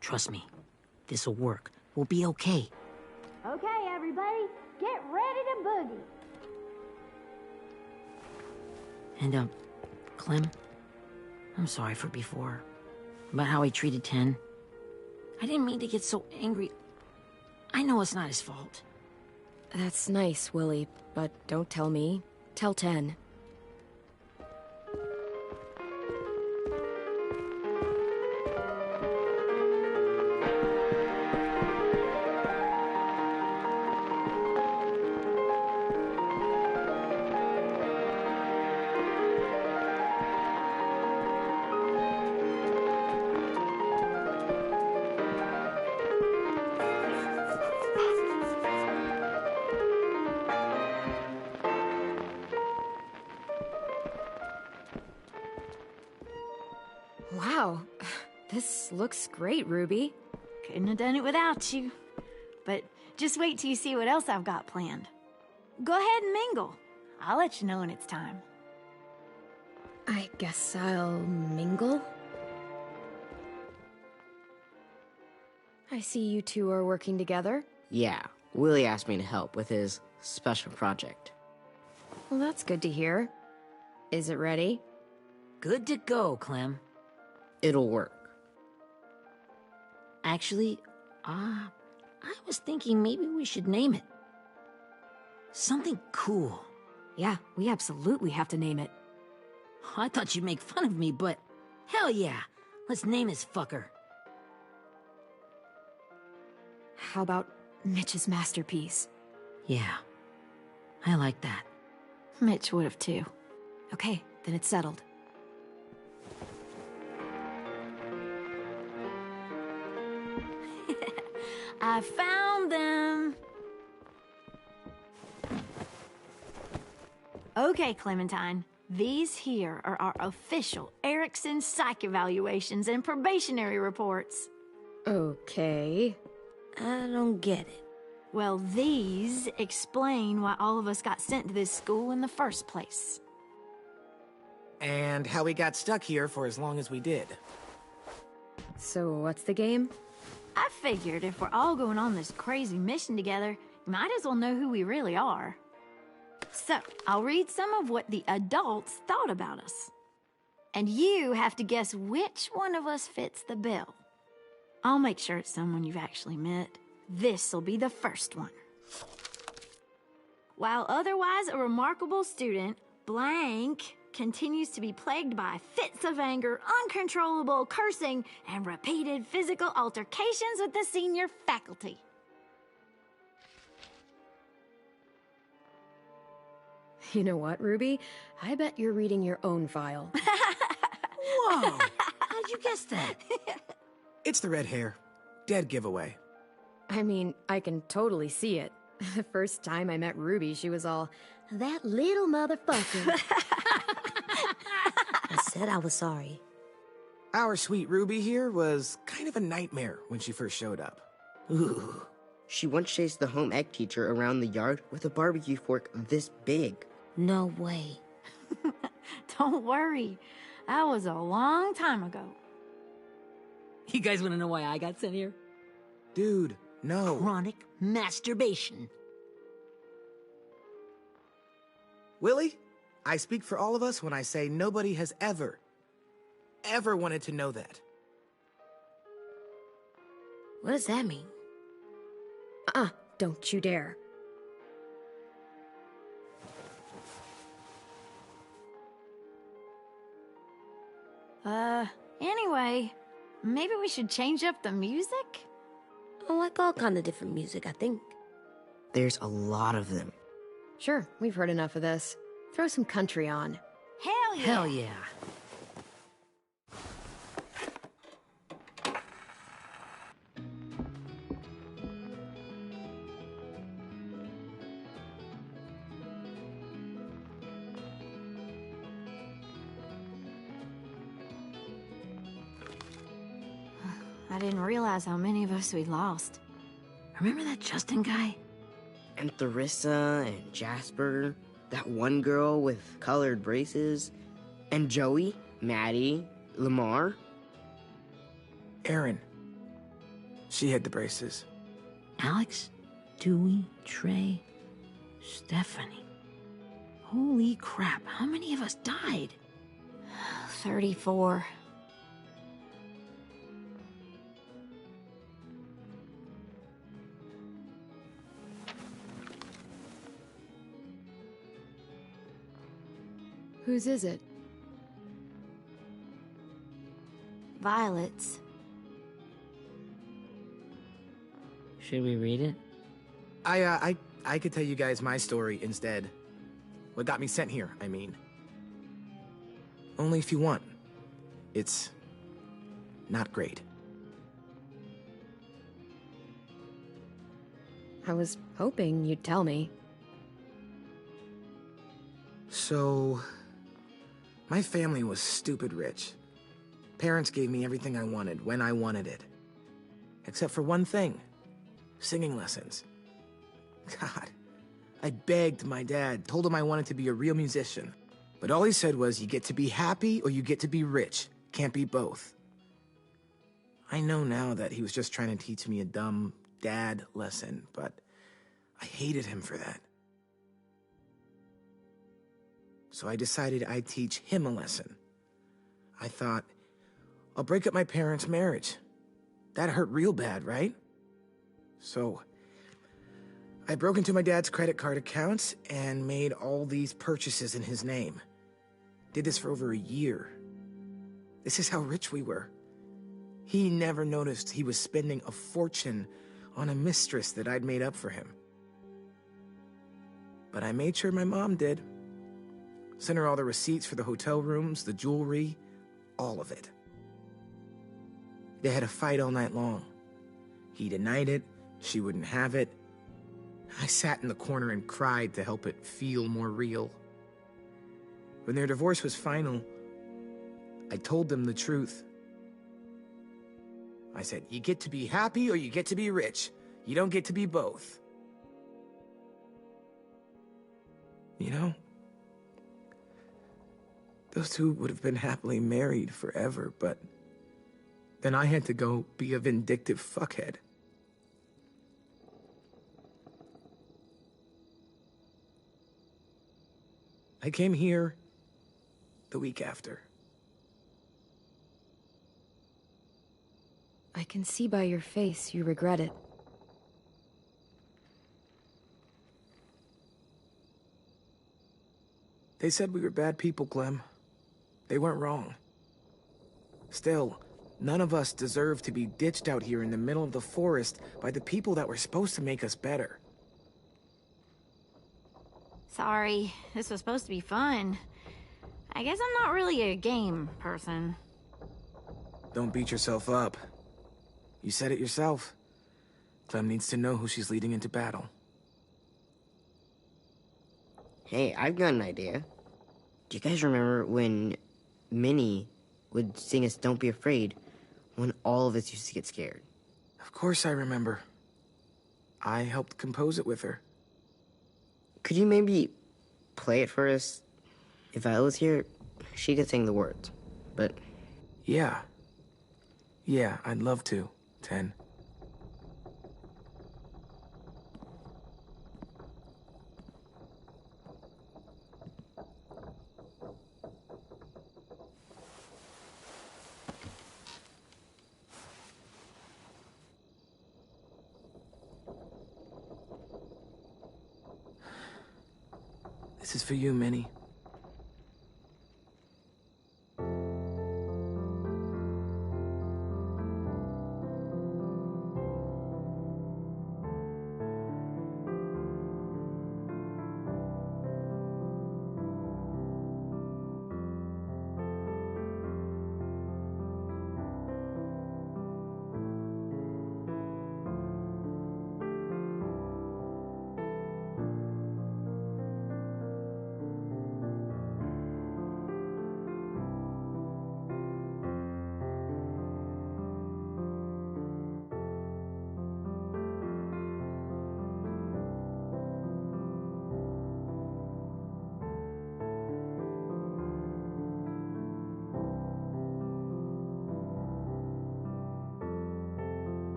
S2: Trust me, this'll work. We'll be okay.
S7: Okay, everybody, get ready to boogie.
S2: And, Clem, I'm sorry for before. About how I treated Ten. I didn't mean to get so angry. I know it's not his fault.
S1: That's nice, Willie, but don't tell me. Tell 10. Wow, this looks great, Ruby.
S7: Couldn't have done it without you. But just wait till you see what else I've got planned. Go ahead and mingle. I'll let you know when it's time.
S1: I guess I'll mingle? I see you two are working together.
S10: Yeah, Willie asked me to help with his special project.
S1: Well, that's good to hear. Is it ready?
S2: Good to go, Clem.
S10: It'll work.
S2: Actually, I was thinking maybe we should name it. Something cool.
S1: Yeah, we absolutely have to name it.
S2: I thought you'd make fun of me, but hell yeah. Let's name this fucker.
S1: How about Mitch's masterpiece?
S2: Yeah, I like that.
S7: Mitch would have too.
S1: Okay, then it's settled.
S7: I found them! Okay, Clementine. These here are our official Erickson psych evaluations and probationary reports.
S1: Okay.
S8: I don't get it.
S7: Well, these explain why all of us got sent to this school in the first place.
S3: And how we got stuck here for as long as we did.
S1: So what's the game?
S7: I figured if we're all going on this crazy mission together, you might as well know who we really are. So, I'll read some of what the adults thought about us. And you have to guess which one of us fits the bill. I'll make sure it's someone you've actually met. This'll be the first one. While otherwise a remarkable student, blank continues to be plagued by fits of anger, uncontrollable cursing, and repeated physical altercations with the senior faculty.
S1: You know what, Ruby? I bet you're reading your own file.
S2: Whoa! How'd you guess that?
S3: It's the red hair. Dead giveaway.
S1: I mean, I can totally see it. The first time I met Ruby, she was all, "That little motherfucker."
S8: I said I was sorry.
S3: Our sweet Ruby here was kind of a nightmare when she first showed up.
S10: Ooh. She once chased the home ec teacher around the yard with a barbecue fork this big.
S8: No way.
S7: Don't worry, that was a long time ago.
S2: You guys want to know why I got sent here?
S3: Dude, no.
S2: Chronic masturbation.
S3: Willie, I speak for all of us when I say nobody has ever wanted to know that.
S8: What does that mean?
S1: Don't you dare.
S7: Anyway, maybe we should change up the music?
S8: I like all kind of different music, I think.
S10: There's a lot of them.
S1: Sure, we've heard enough of this. Throw some country on.
S7: Hell yeah!
S2: Hell yeah.
S7: I didn't realize how many of us we lost.
S2: Remember that Justin guy?
S10: And Theresa and Jasper, that one girl with colored braces, and Joey, Maddie, Lamar.
S3: Erin. She had the braces.
S2: Alex, Dewey, Trey, Stephanie. Holy crap, how many of us died?
S7: 34.
S1: Whose is it?
S7: Violet's.
S2: Should we read it?
S3: I could tell you guys my story instead. What got me sent here, I mean. Only if you want. It's not great.
S1: I was hoping you'd tell me.
S3: So, my family was stupid rich. Parents gave me everything I wanted when I wanted it. Except for one thing. Singing lessons. God, I begged my dad, told him I wanted to be a real musician. But all he said was, you get to be happy or you get to be rich. Can't be both. I know now that he was just trying to teach me a dumb dad lesson, but I hated him for that. So I decided I'd teach him a lesson. I thought, I'll break up my parents' marriage. That hurt real bad, right? So I broke into my dad's credit card accounts and made all these purchases in his name. Did this for over a year. This is how rich we were. He never noticed he was spending a fortune on a mistress that I'd made up for him. But I made sure my mom did. Sent her all the receipts for the hotel rooms, the jewelry, all of it. They had a fight all night long. He denied it, she wouldn't have it. I sat in the corner and cried to help it feel more real. When their divorce was final, I told them the truth. I said, you get to be happy or you get to be rich. You don't get to be both. You know, those two would have been happily married forever, but then I had to go be a vindictive fuckhead. I came here the week after.
S1: I can see by your face you regret it.
S3: They said we were bad people, Clem. They weren't wrong. Still, none of us deserve to be ditched out here in the middle of the forest by the people that were supposed to make us better.
S7: Sorry, this was supposed to be fun. I guess I'm not really a game person.
S3: Don't beat yourself up. You said it yourself. Clem needs to know who she's leading into battle.
S10: Hey, I've got an idea. Do you guys remember when Minnie would sing us Don't Be Afraid when all of us used to get scared?
S3: Of course I remember. I helped compose it with her.
S10: Could you maybe play it for us? If I was here, she could sing the words, but...
S3: Yeah. Yeah, I'd love to, 10. This is for you, Minnie.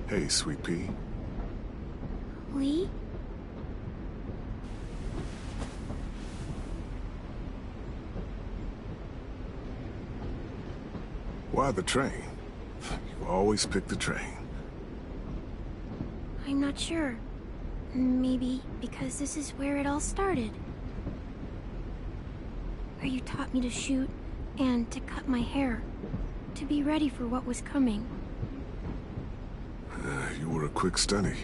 S11: Hey, Sweet Pea.
S8: Lee?
S11: Why the train? You always pick the train.
S12: I'm not sure. Maybe because this is where it all started. Where you taught me to shoot and to cut my hair. To be ready for what was coming.
S11: You were a quick study.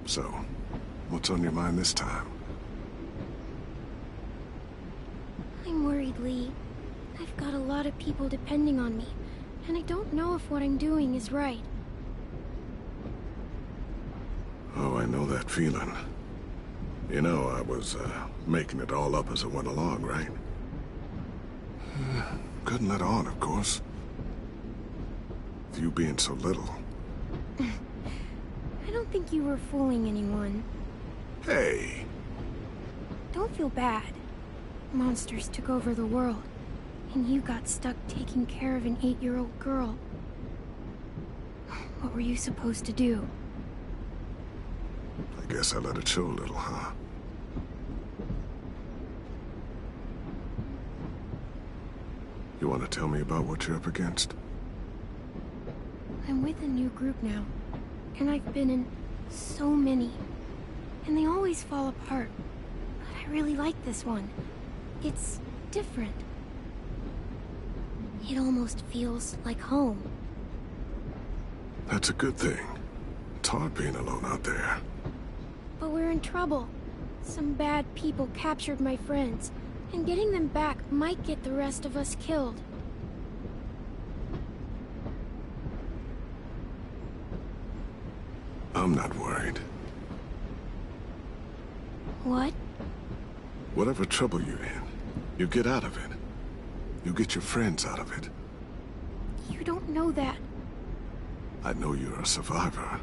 S11: So, what's on your mind this time?
S12: I'm worried, Lee. I've got a lot of people depending on me, and I don't know if what I'm doing is right.
S11: Oh, I know that feeling. You know, I was, making it all up as I went along, right? Couldn't let on, of course. With you being so little.
S12: I don't think you were fooling anyone.
S11: Hey!
S12: Don't feel bad. Monsters took over the world, and you got stuck taking care of an 8-year-old girl. What were you supposed to do?
S11: I guess I let it show a little, huh? You want to tell me about what you're up against?
S12: I'm with a new group now, and I've been in so many, and they always fall apart. But I really like this one. It's different. It almost feels like home.
S11: That's a good thing. It's hard being alone out there.
S12: But we're in trouble. Some bad people captured my friends, and getting them back might get the rest of us killed.
S11: I'm not worried.
S12: What?
S11: Whatever trouble you're in, you get out of it. You get your friends out of it.
S12: You don't know that.
S11: I know you're a survivor.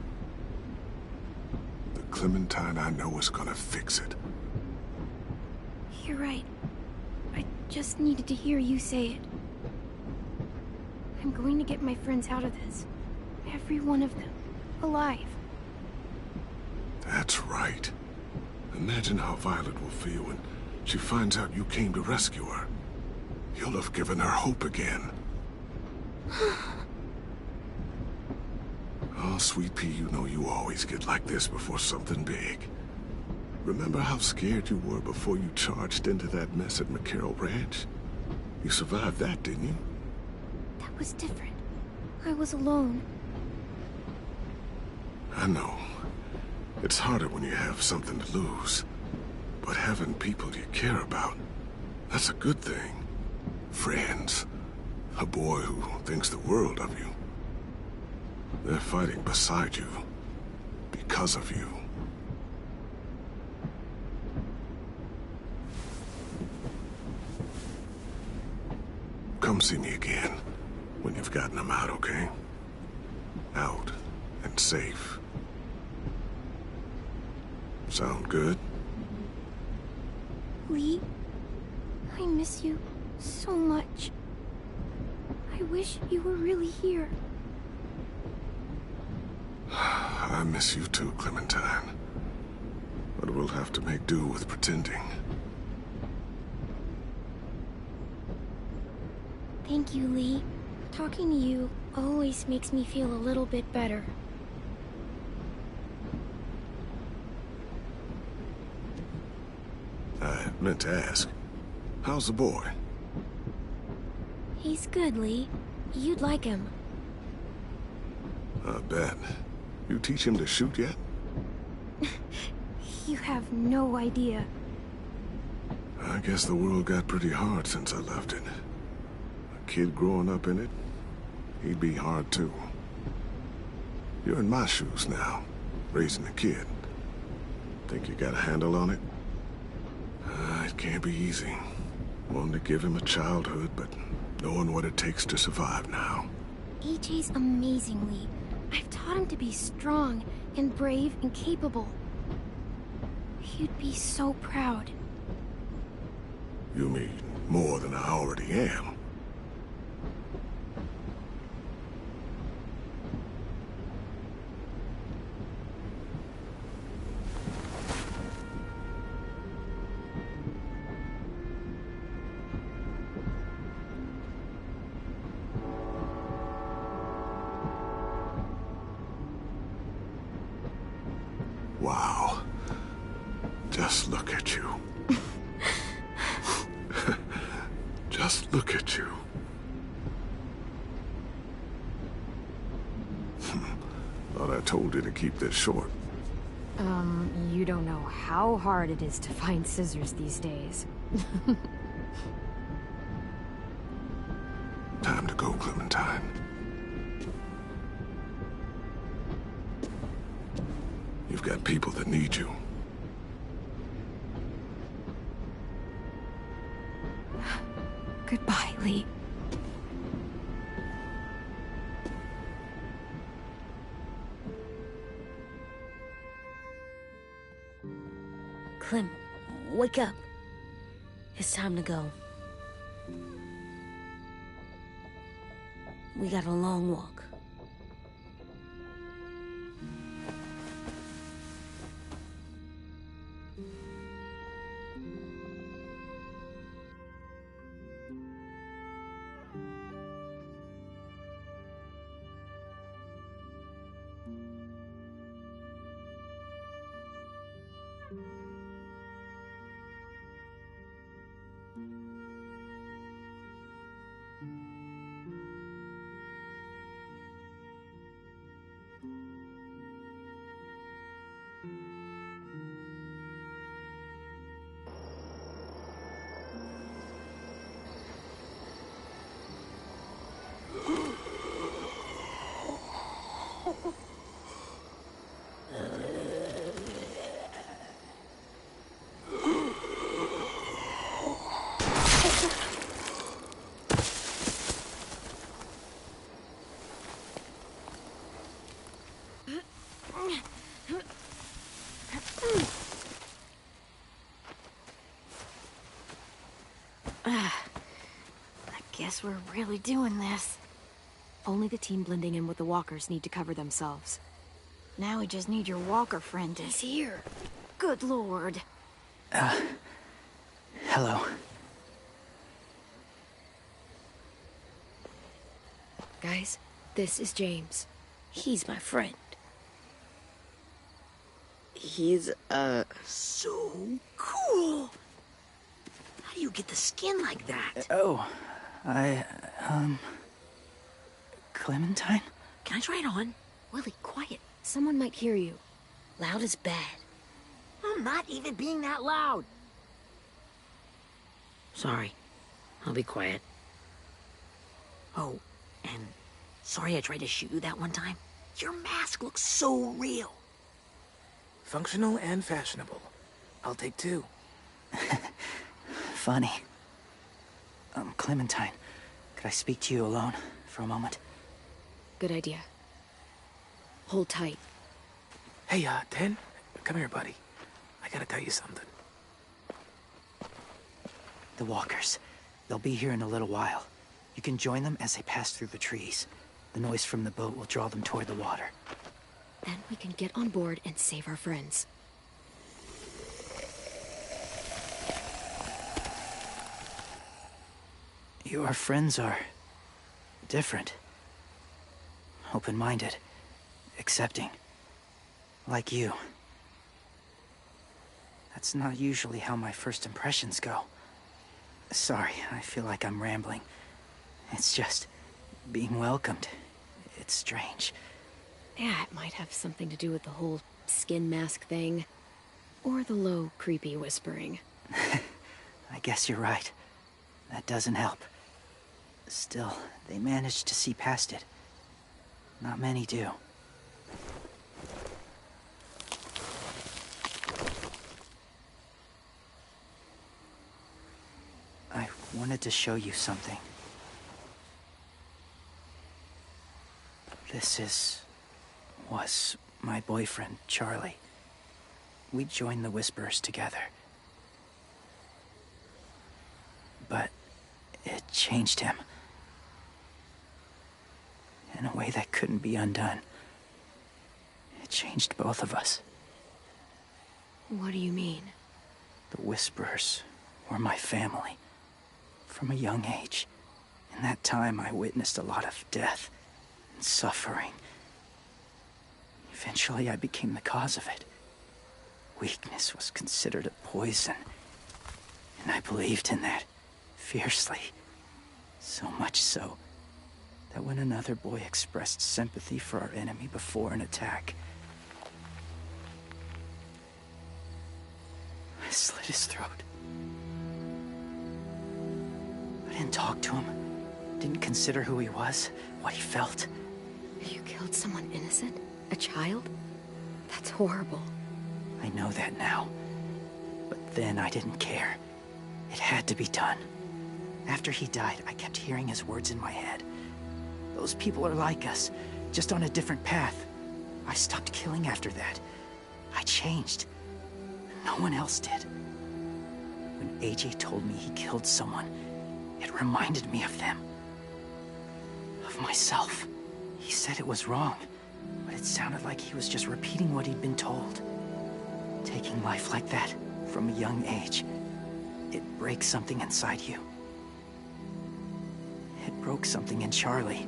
S11: The Clementine I know is gonna fix it.
S12: You're right. I just needed to hear you say it. I'm going to get my friends out of this. Every one of them. Alive.
S11: That's right. Imagine how Violet will feel when she finds out you came to rescue her. You'll have given her hope again. Oh, Sweet Pea, you know you always get like this before something big. Remember how scared you were before you charged into that mess at McCarroll Ranch? You survived that, didn't you?
S12: That was different. I was alone.
S11: I know. It's harder when you have something to lose. But having people you care about, that's a good thing. Friends. A boy who thinks the world of you. They're fighting beside you. Because of you. Come see me again. When you've gotten them out, okay? Out and safe. Sound good?
S12: Lee, I miss you so much. I wish you were really here.
S11: I miss you too, Clementine. But we'll have to make do with pretending.
S12: Thank you, Lee. Talking to you always makes me feel a little bit better.
S11: I meant to ask, how's the boy?
S12: He's good, Lee. You'd like him.
S11: I bet. You teach him to shoot yet?
S12: You have no idea.
S11: I guess the world got pretty hard since I left it. A kid growing up in it, he'd be hard too. You're in my shoes now, raising a kid. Think you got a handle on it? It can't be easy. Wanting to give him a childhood, but knowing what it takes to survive now.
S12: AJ's amazing, Lee. I've taught him to be strong and brave and capable. You'd be so proud.
S11: You mean more than I already am? Wow. Just look at you. Just look at you. Thought I told you to keep this short.
S1: You don't know how hard it is to find scissors these days.
S11: Time to go, Clementine. You've got find people that need you.
S12: Goodbye, Lee.
S8: Clem, wake up. It's time to go. We got a long walk.
S7: I guess we're really doing this.
S1: Only the team blending in with the walkers need to cover themselves.
S7: Now we just need your walker friend to...
S12: He's here.
S7: Good lord.
S9: Hello.
S1: Guys, this is James.
S8: He's my friend.
S10: He's,
S2: So cool! How do you get the skin like that?
S9: Clementine?
S2: Can I try it on? Willie, quiet.
S1: Someone might hear you.
S8: Loud is bad.
S2: I'm not even being that loud. Sorry. I'll be quiet. Oh, and sorry I tried to shoot you that one time. Your mask looks so real.
S3: Functional and fashionable. I'll take 2.
S9: Funny. Clementine, could I speak to you alone for a moment?
S1: Good idea. Hold tight.
S3: Hey, Ten, come here, buddy. I gotta tell you something.
S9: The walkers. They'll be here in a little while. You can join them as they pass through the trees. The noise from the boat will draw them toward the water.
S1: Then we can get on board and save our friends.
S9: Your friends are... different. Open-minded. Accepting. Like you. That's not usually how my first impressions go. Sorry, I feel like I'm rambling. It's just... being welcomed. It's strange.
S1: Yeah, it might have something to do with the whole skin mask thing. Or the low, creepy whispering.
S9: I guess you're right. That doesn't help. Still, they managed to see past it. Not many do. I wanted to show you something. This was my boyfriend, Charlie. We joined the Whisperers together. But it changed him. In a way that couldn't be undone. It changed both of us.
S1: What do you mean?
S9: The Whisperers were my family. From a young age. In that time, I witnessed a lot of death and suffering. Eventually, I became the cause of it. Weakness was considered a poison. And I believed in that, fiercely. So much so, that when another boy expressed sympathy for our enemy before an attack, I slit his throat. I didn't talk to him, didn't consider who he was, what he felt.
S1: You killed someone innocent? A child? That's horrible.
S9: I know that now. But then I didn't care. It had to be done. After he died, I kept hearing his words in my head. Those people are like us, just on a different path. I stopped killing after that. I changed. No one else did. When AJ told me he killed someone, it reminded me of them. Of myself. He said it was wrong, but it sounded like he was just repeating what he'd been told. Taking life like that, from a young age, it breaks something inside you. It broke something in Charlie.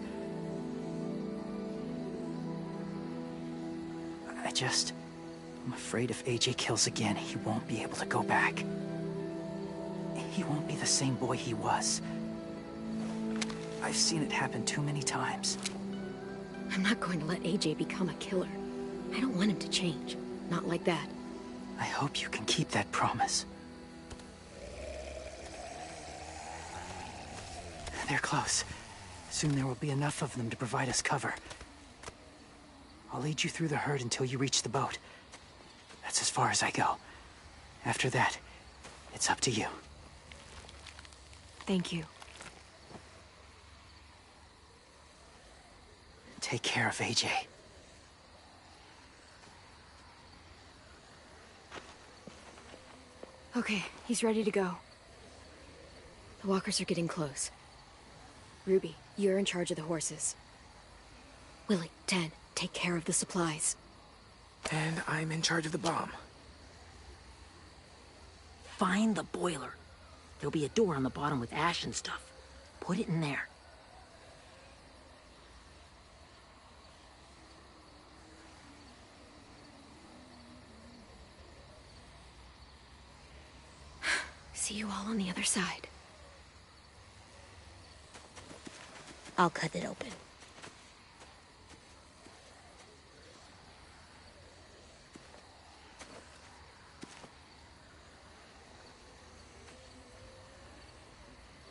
S9: I'm afraid if AJ kills again, he won't be able to go back. He won't be the same boy he was. I've seen it happen too many times.
S1: I'm not going to let AJ become a killer. I don't want him to change. Not like that.
S9: I hope you can keep that promise. They're close. Soon there will be enough of them to provide us cover. I'll lead you through the herd until you reach the boat. That's as far as I go. After that, it's up to you.
S1: Thank you.
S9: Take care of AJ.
S1: Okay, he's ready to go. The walkers are getting close. Ruby, you're in charge of the horses. Willie, Ted, take care of the supplies.
S3: And I'm in charge of the bomb.
S2: Find the boiler. There'll be a door on the bottom with ash and stuff. Put it in there.
S1: See you all on the other side.
S8: I'll cut it open.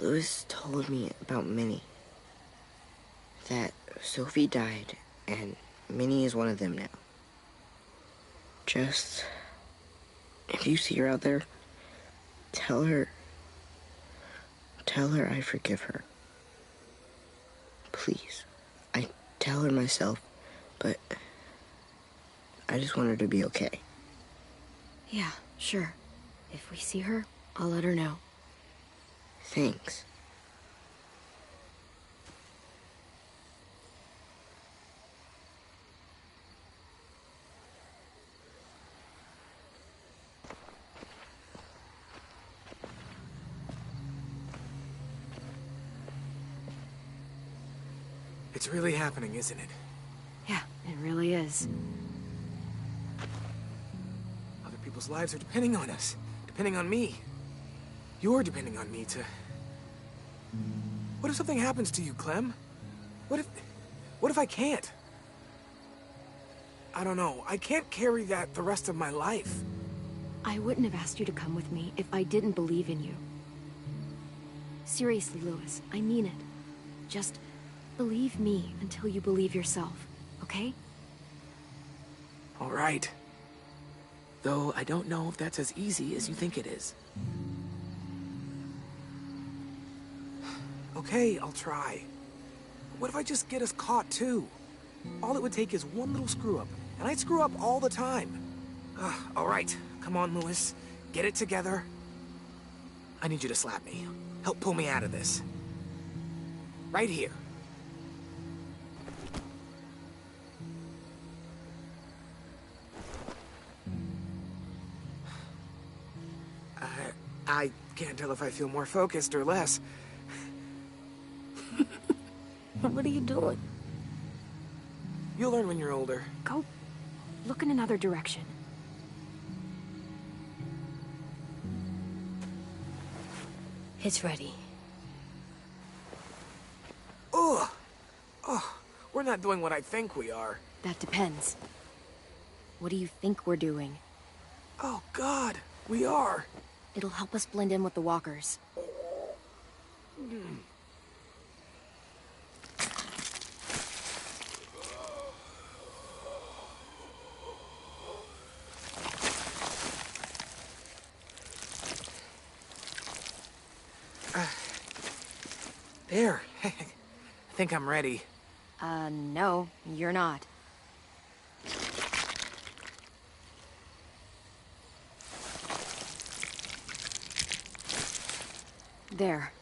S10: Louis told me about Minnie. That Sophie died, and Minnie is one of them now. Just... if you see her out there, tell her I forgive her. Please. I tell her myself, but I just want her to be okay.
S1: Yeah, sure. If we see her, I'll let her know.
S10: Thanks.
S3: It's really happening, isn't it?
S1: Yeah, it really is.
S3: Other people's lives are depending on us. Depending on me. You're depending on me to... What if something happens to you, Clem? What if I can't? I don't know. I can't carry that the rest of my life.
S1: I wouldn't have asked you to come with me if I didn't believe in you. Seriously, Louis, I mean it. Just believe me until you believe yourself, okay?
S3: All right. Though I don't know if that's as easy as you think it is. Okay, I'll try. What if I just get us caught, too? All it would take is one little screw-up, and I'd screw up all the time. All right, come on, Louis. Get it together. I need you to slap me. Help pull me out of this. Right here. I can't tell if I feel more focused or less.
S8: What are you doing?
S3: You'll learn when you're older.
S1: Go look in another direction.
S8: It's ready.
S3: Ugh! Oh, we're not doing what I think we are.
S1: That depends. What do you think we're doing?
S3: Oh, God, we are.
S1: It'll help us blend in with the walkers.
S3: There. I think I'm ready.
S1: No, you're not. There.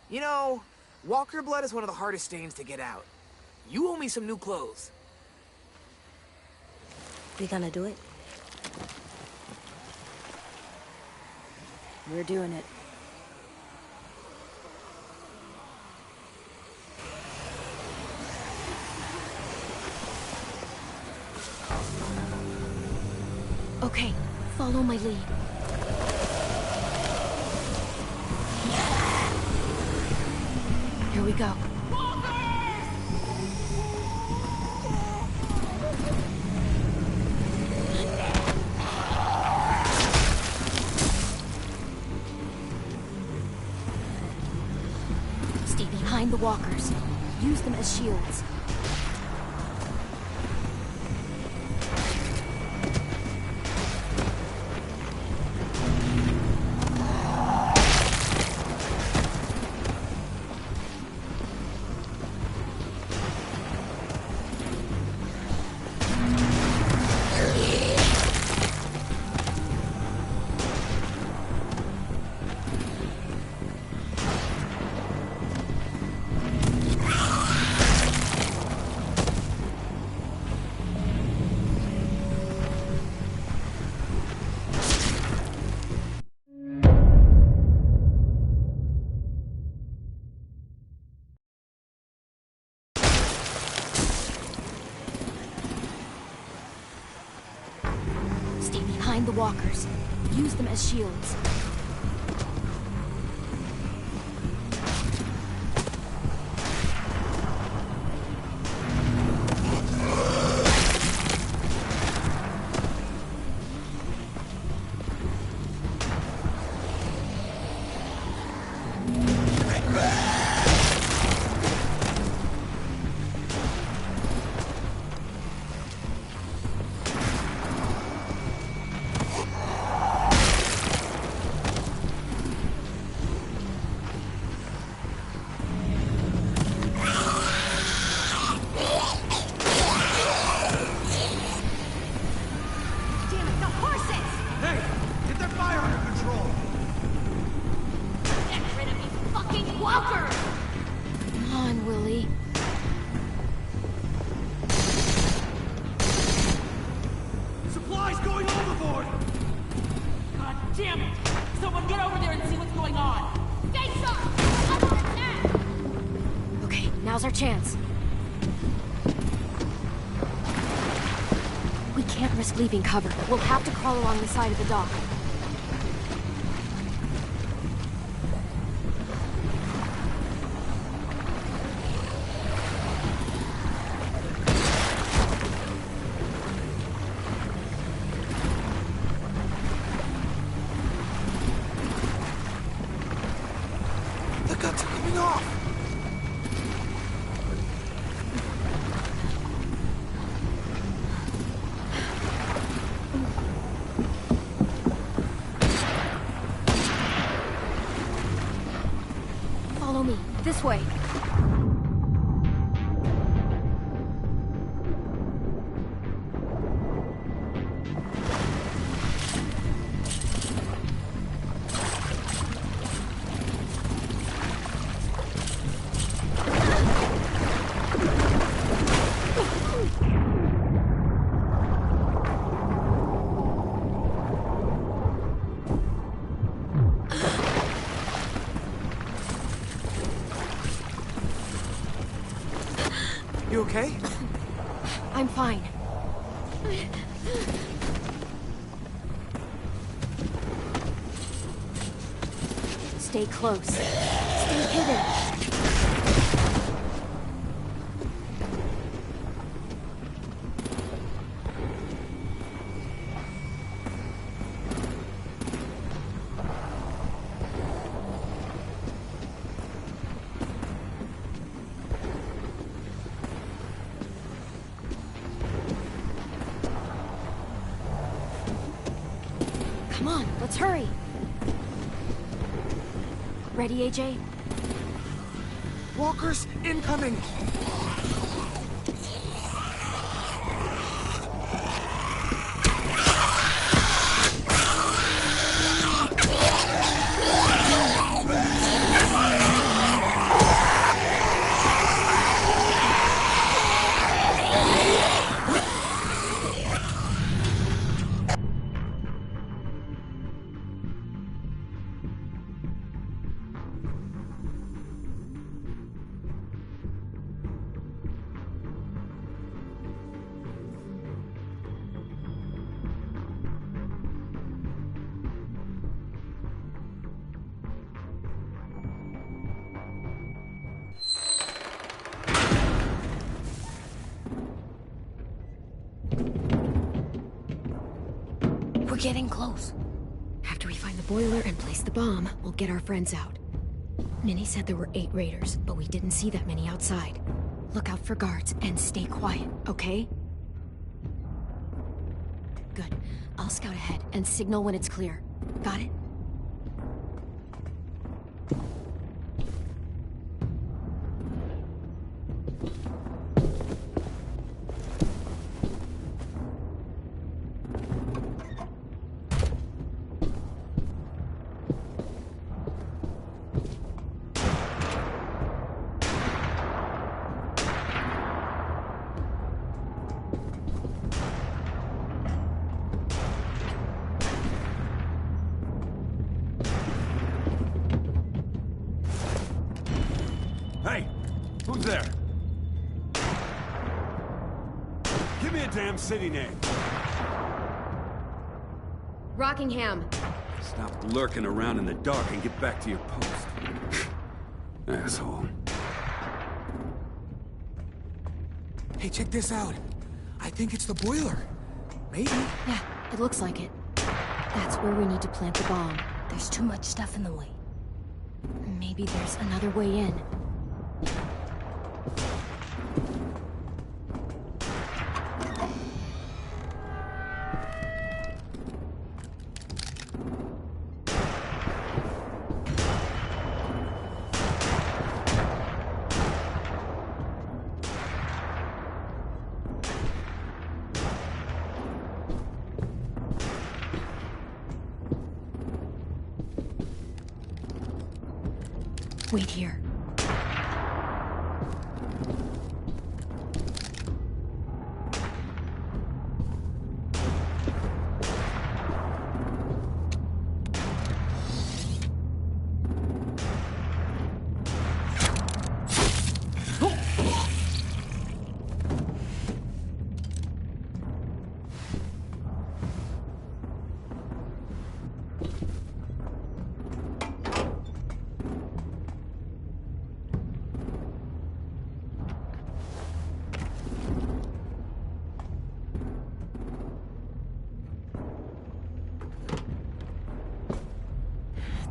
S3: You know, Walker blood is one of the hardest stains to get out. You owe me some new clothes.
S8: We gonna do it?
S1: We're doing it.
S12: Okay, follow my lead.
S1: Here we go.
S12: Stay behind the walkers. Use them as shields. Stay behind the walkers. Use them as shields. Come on, Willie.
S13: Supplies going overboard! God damn it! Someone get over there and see what's going on!
S12: Stay sharp! We're under attack!
S1: Okay, now's our chance. We can't risk leaving cover. We'll have to crawl along the side of the dock.
S3: The guns are coming off!
S1: Follow me. This way.
S3: You okay?
S1: I'm fine. Stay close. Stay hidden. Come on, let's hurry. Ready, AJ?
S3: Walkers incoming!
S1: We're getting close. After we find the boiler and place the bomb, we'll get our friends out. Minnie said there were 8 raiders, but we didn't see that many outside. Look out for guards and stay quiet, okay? Good. I'll scout ahead and signal when it's clear. Got it?
S14: Hey, who's there? Give me a damn city name.
S1: Rockingham.
S14: Stop lurking around in the dark and get back to your post. Asshole.
S3: Hey, check this out. I think it's the boiler. Maybe.
S1: Yeah, it looks like it. That's where we need to plant the bomb.
S8: There's too much stuff in the way.
S1: Maybe there's another way in. Wait here.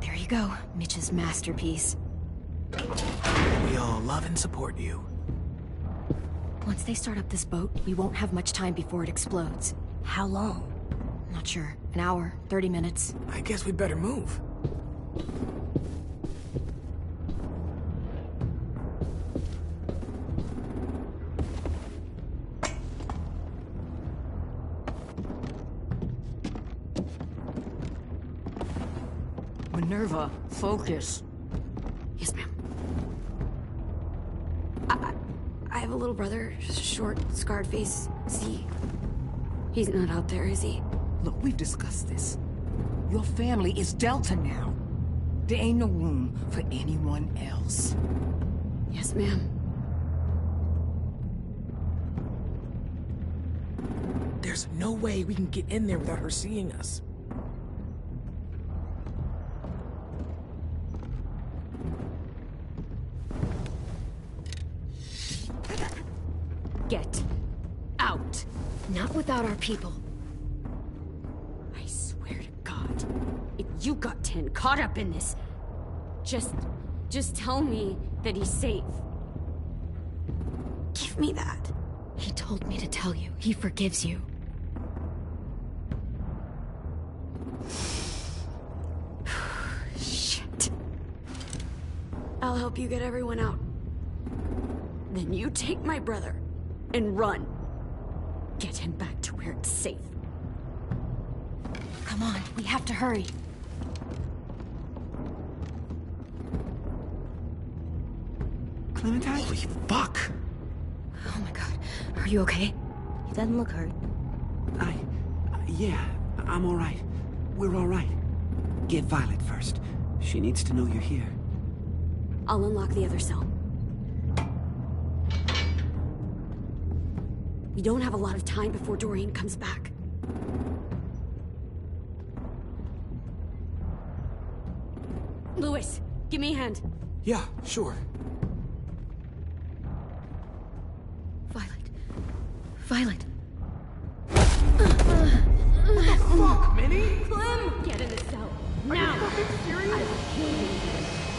S1: There you go, Mitch's masterpiece.
S3: We all love and support you.
S1: Once they start up this boat, we won't have much time before it explodes.
S8: How long?
S1: Not sure. An hour, 30 minutes.
S3: I guess we'd better move.
S2: Minerva, focus.
S1: Yes, ma'am. I have a little brother, short, scarred face. He's not out there, is he?
S2: Look, we've discussed this. Your family is Delta now. There ain't no room for anyone else.
S1: Yes, ma'am.
S3: There's no way we can get in there without her seeing us.
S1: Get out. Not without our people.
S4: I swear to God, if you got 10 caught up in this, just tell me that he's safe.
S1: Give me that. He told me to tell you. He forgives you.
S4: Shit. I'll help you get everyone out. Then you take my brother and run. Get him back to where it's safe.
S1: Come on, we have to hurry.
S15: Clementine? Holy fuck!
S1: Oh my god, are you okay?
S8: He doesn't look hurt.
S15: Yeah, I'm alright. We're alright. Get Violet first. She needs to know you're here.
S4: I'll unlock the other cell. We don't have a lot of time before Dorian comes back. Lewis, give me a hand.
S3: Yeah, sure.
S1: Violet.
S3: What the fuck, Minnie?
S4: Clem! Get in the cell.
S3: Are
S4: Now!
S3: you fucking serious?
S4: I will kill you.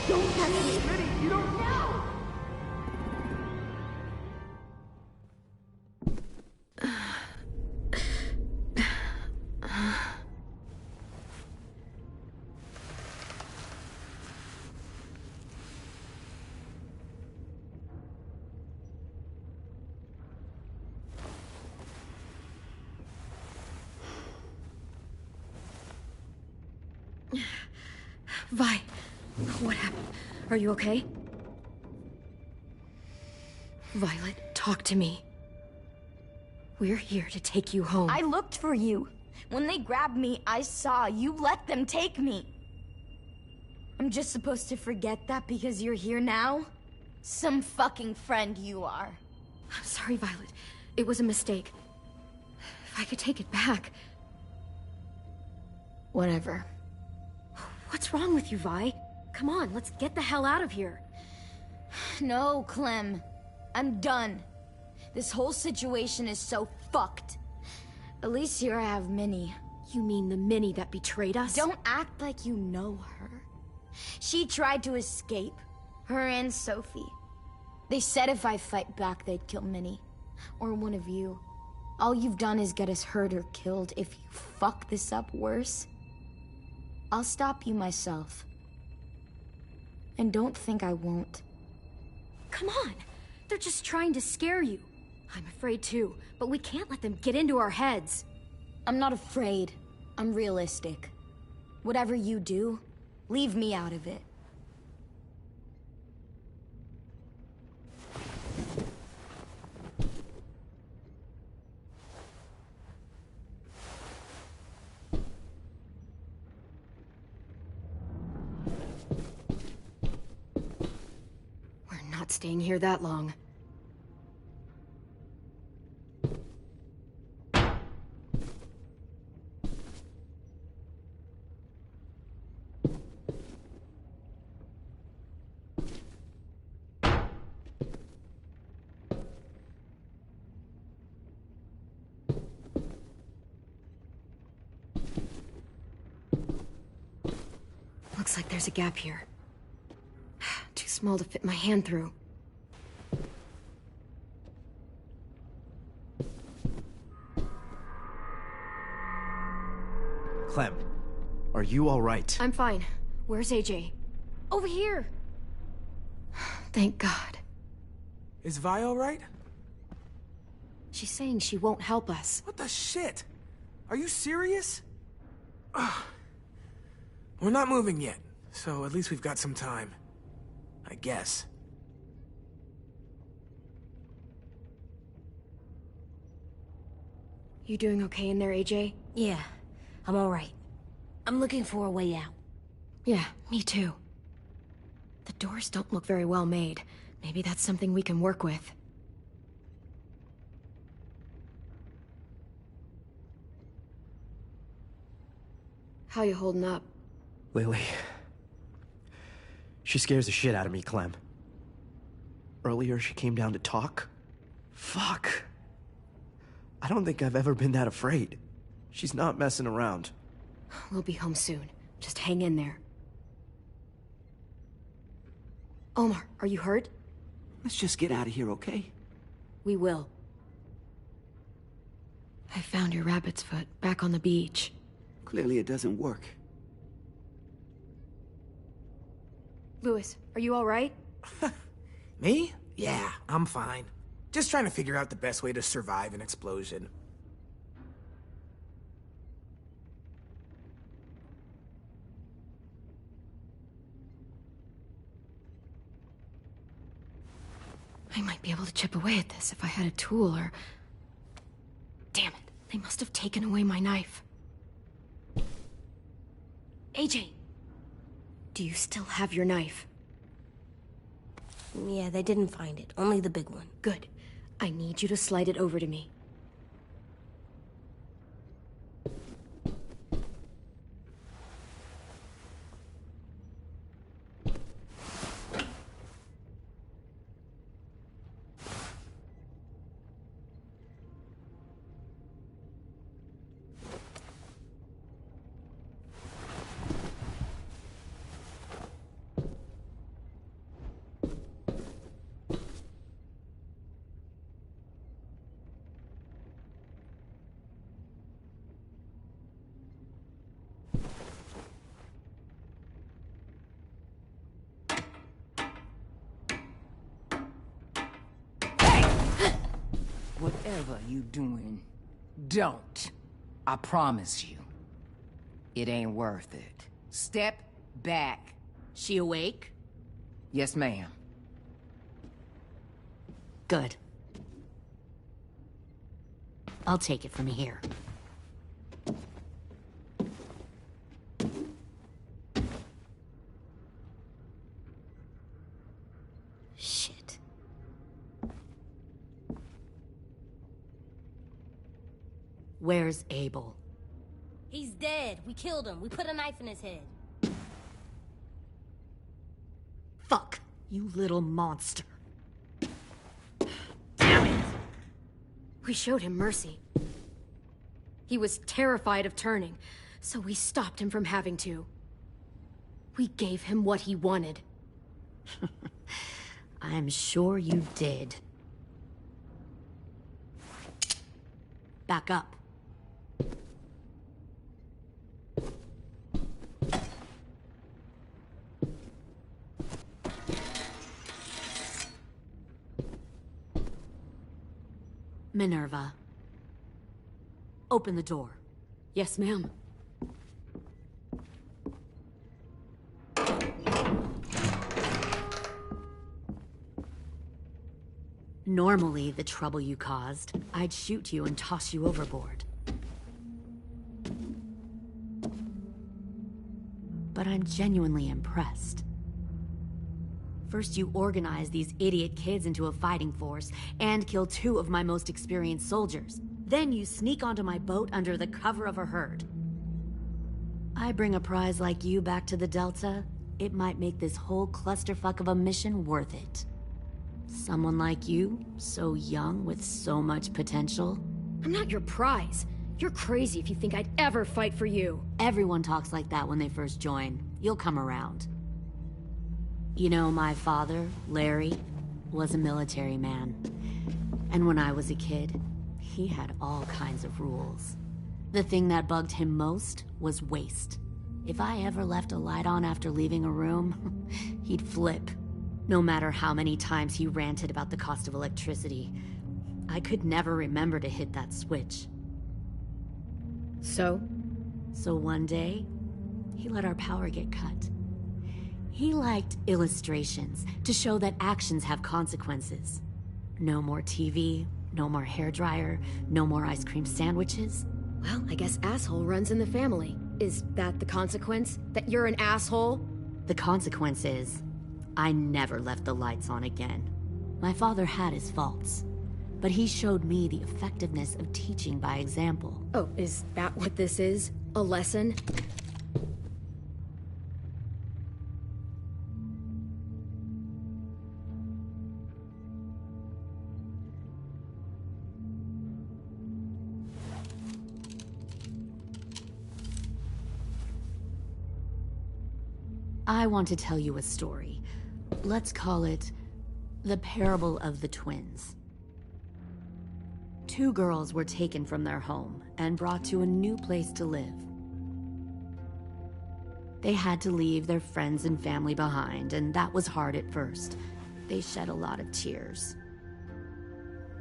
S4: Don't touch me!
S3: Minnie, you don't...
S4: No!
S1: Vi, what happened? Are you okay? Violet, talk to me. We're here to take you home.
S16: I looked for you. When they grabbed me, I saw you let them take me. I'm just supposed to forget that because you're here now? Some fucking friend you are.
S1: I'm sorry, Violet. It was a mistake. If I could take it back.
S16: Whatever.
S1: What's wrong with you, Vi? Come on, let's get the hell out of here.
S16: No, Clem. I'm done. This whole situation is so fucked. At least here I have Minnie.
S1: You mean the Minnie that betrayed us?
S16: Don't act like you know her. She tried to escape. Her and Sophie. They said if I fight back, they'd kill Minnie. Or one of you. All you've done is get us hurt or killed. If you fuck this up worse, I'll stop you myself. And don't think I won't.
S1: Come on! They're just trying to scare you. I'm afraid too, but we can't let them get into our heads.
S16: I'm not afraid. I'm realistic. Whatever you do, leave me out of it.
S1: Not staying here that long. Looks like there's a gap here. Too small to fit my hand through.
S9: Clem, are you all right?
S1: I'm fine. Where's AJ? Over here! Thank God.
S3: Is Vi all right?
S1: She's saying she won't help us.
S3: What the shit? Are you serious? Ugh. We're not moving yet, so at least we've got some time. I guess.
S1: You doing okay in there, AJ?
S8: Yeah, I'm alright. I'm looking for a way out.
S1: Yeah, me too. The doors don't look very well made. Maybe that's something we can work with. How you holding up?
S9: Lily. She scares the shit out of me, Clem. Earlier, she came down to talk. Fuck. I don't think I've ever been that afraid. She's not messing around.
S1: We'll be home soon. Just hang in there. Omar, are you hurt?
S15: Let's just get out of here, okay?
S1: We will. I found your rabbit's foot back on the beach.
S15: Clearly it doesn't work.
S1: Louis, are you all right?
S3: Me? Yeah, I'm fine. Just trying to figure out the best way to survive an explosion.
S1: I might be able to chip away at this if I had a tool or... Damn it, they must have taken away my knife. AJ, do you still have your knife?
S8: Yeah, they didn't find it. Only the big one.
S1: Good. I need you to slide it over to me.
S17: Whatever you doing, don't. I promise you. It ain't worth it. Step back.
S4: She awake?
S17: Yes, ma'am.
S4: Good. I'll take it from here.
S8: Shit.
S4: Where's Abel?
S8: He's dead. We killed him. We put a knife in his head.
S4: Fuck, you little monster.
S1: Damn it! We showed him mercy. He was terrified of turning, so we stopped him from having to. We gave him what he wanted.
S4: I'm sure you did. Back up. Minerva. Open the door.
S1: Yes, ma'am.
S4: Normally, the trouble you caused, I'd shoot you and toss you overboard. But I'm genuinely impressed. First, you organize these idiot kids into a fighting force and kill 2 of my most experienced soldiers. Then you sneak onto my boat under the cover of a herd. I bring a prize like you back to the Delta, it might make this whole clusterfuck of a mission worth it. Someone like you, so young with so much potential.
S1: I'm not your prize. You're crazy if you think I'd ever fight for you.
S4: Everyone talks like that when they first join. You'll come around. You know, my father, Larry, was a military man. And when I was a kid, he had all kinds of rules. The thing that bugged him most was waste. If I ever left a light on after leaving a room, he'd flip. No matter how many times he ranted about the cost of electricity, I could never remember to hit that switch.
S1: So
S4: one day, he let our power get cut. He liked illustrations to show that actions have consequences. No more TV, no more hairdryer, no more ice cream sandwiches.
S1: Well, I guess asshole runs in the family. Is that the consequence? That you're an asshole?
S4: The consequence is, I never left the lights on again. My father had his faults, but he showed me the effectiveness of teaching by example.
S1: Oh, is that what this is? A lesson?
S4: I want to tell you a story. Let's call it the Parable of the Twins. 2 girls were taken from their home and brought to a new place to live.
S18: They had to leave their friends and family behind, and that was hard at first. They shed a lot of tears.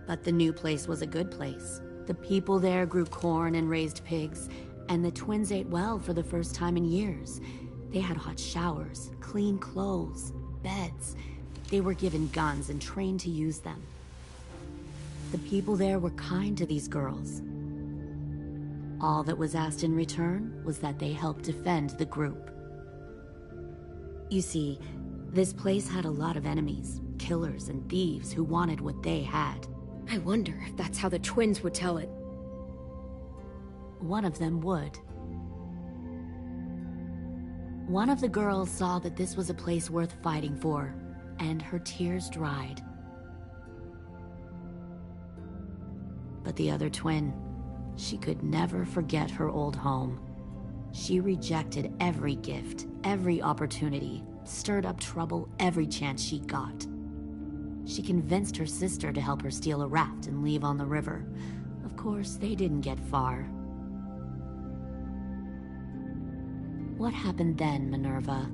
S18: But the new place was a good place. The people there grew corn and raised pigs, and the twins ate well for the first time in years. They had hot showers, clean clothes, beds. They were given guns and trained to use them. The people there were kind to these girls. All that was asked in return was that they help defend the group. You see, this place had a lot of enemies, killers and thieves who wanted what they had.
S1: I wonder if that's how the twins would tell it.
S18: One of them would. One of the girls saw that this was a place worth fighting for, and her tears dried. But the other twin, she could never forget her old home. She rejected every gift, every opportunity, stirred up trouble every chance she got. She convinced her sister to help her steal a raft and leave on the river. Of course, they didn't get far. What happened then, Minerva?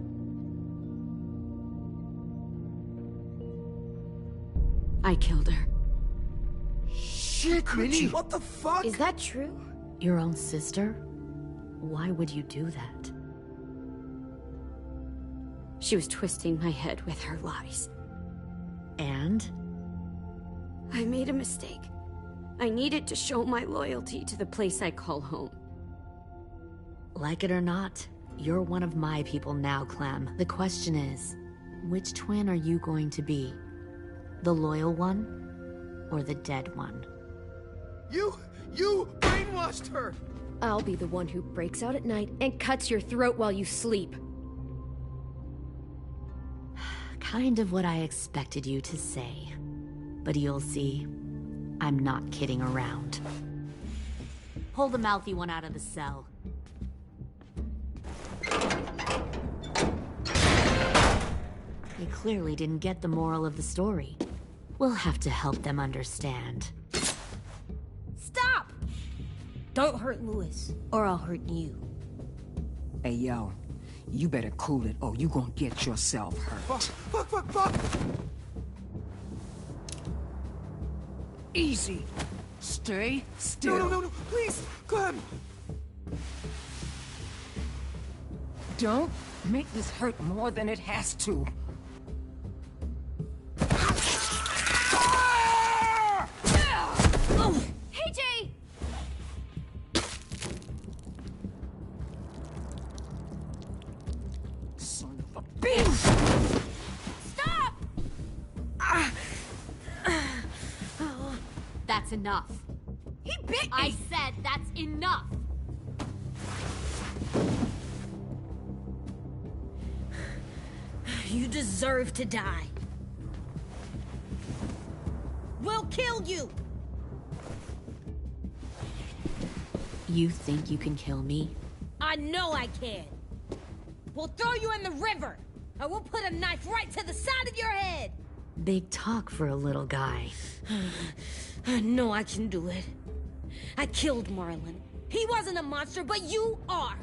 S4: I killed her.
S3: Shit, Minnie! What the fuck?
S1: Is that true?
S18: Your own sister? Why would you do that?
S4: She was twisting my head with her lies.
S18: And?
S4: I made a mistake. I needed to show my loyalty to the place I call home.
S18: Like it or not, you're one of my people now, Clem. The question is, which twin are you going to be? The loyal one, or the dead one?
S3: You brainwashed her!
S1: I'll be the one who breaks out at night and cuts your throat while you sleep.
S18: Kind of what I expected you to say. But you'll see, I'm not kidding around. Pull the mouthy one out of the cell. They clearly didn't get the moral of the story. We'll have to help them understand.
S8: Stop! Don't hurt Louis, or I'll hurt you.
S17: Hey, yo. You better cool it, or you gonna get yourself hurt.
S3: Fuck!
S17: Easy. Stay still.
S3: No, please, Clem!
S17: Don't make this hurt more than it has to.
S16: Hey, Jay!
S17: Son of a bitch!
S16: Stop!
S18: That's enough.
S16: He bit me!
S18: I said that's enough!
S8: You deserve to die. We'll kill you!
S18: You think you can kill me?
S8: I know I can. We'll throw you in the river, and we'll put a knife right to the side of your head.
S18: Big talk for a little guy.
S8: I know I can do it. I killed Marlon. He wasn't a monster, but you are.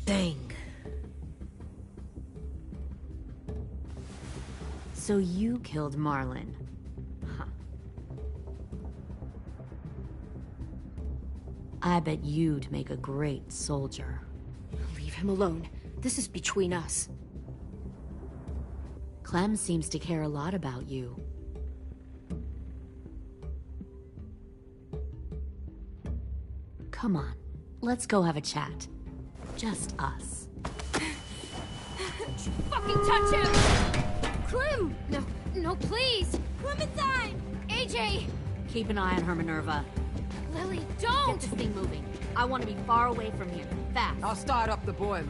S8: Bang.
S18: So you killed Marlon. Huh. I bet you'd make a great soldier.
S1: Leave him alone. This is between us.
S18: Clem seems to care a lot about you. Come on, let's go have a chat. Just us.
S16: Fucking touch him!
S1: Clem! No, please!
S16: Clementine! AJ!
S18: Keep an eye on her, Minerva.
S16: Lily,
S18: Get
S16: don't!
S18: this thing moving. I want to be far away from here. Fast.
S17: I'll start up the boiler.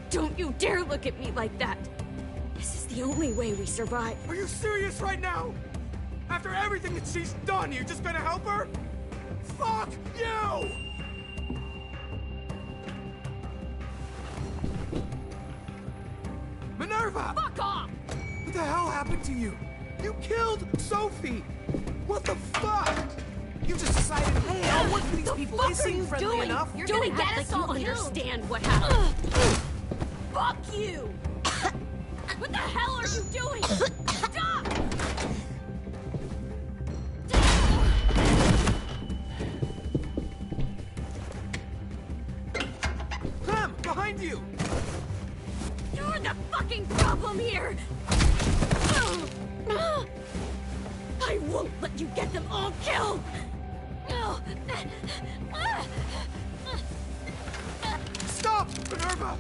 S4: Don't you dare look at me like that! This is the only way we survive.
S3: Are you serious right now? After everything that she's done, you're just gonna help her? Fuck you! Minerva!
S16: Fuck off!
S3: What the hell happened to you? You killed Sophie! What the fuck? You just decided, hey, I'll work for these people. They seem friendly enough.
S16: You're
S18: Don't
S16: gonna get
S18: act
S16: us
S18: like
S16: all
S18: you
S16: killed.
S18: understand what happened.
S16: Fuck you! What the hell are you doing? Stop!
S3: Clem, behind you!
S16: You're the fucking problem here! I won't let you get them all killed!
S3: Stop, Minerva!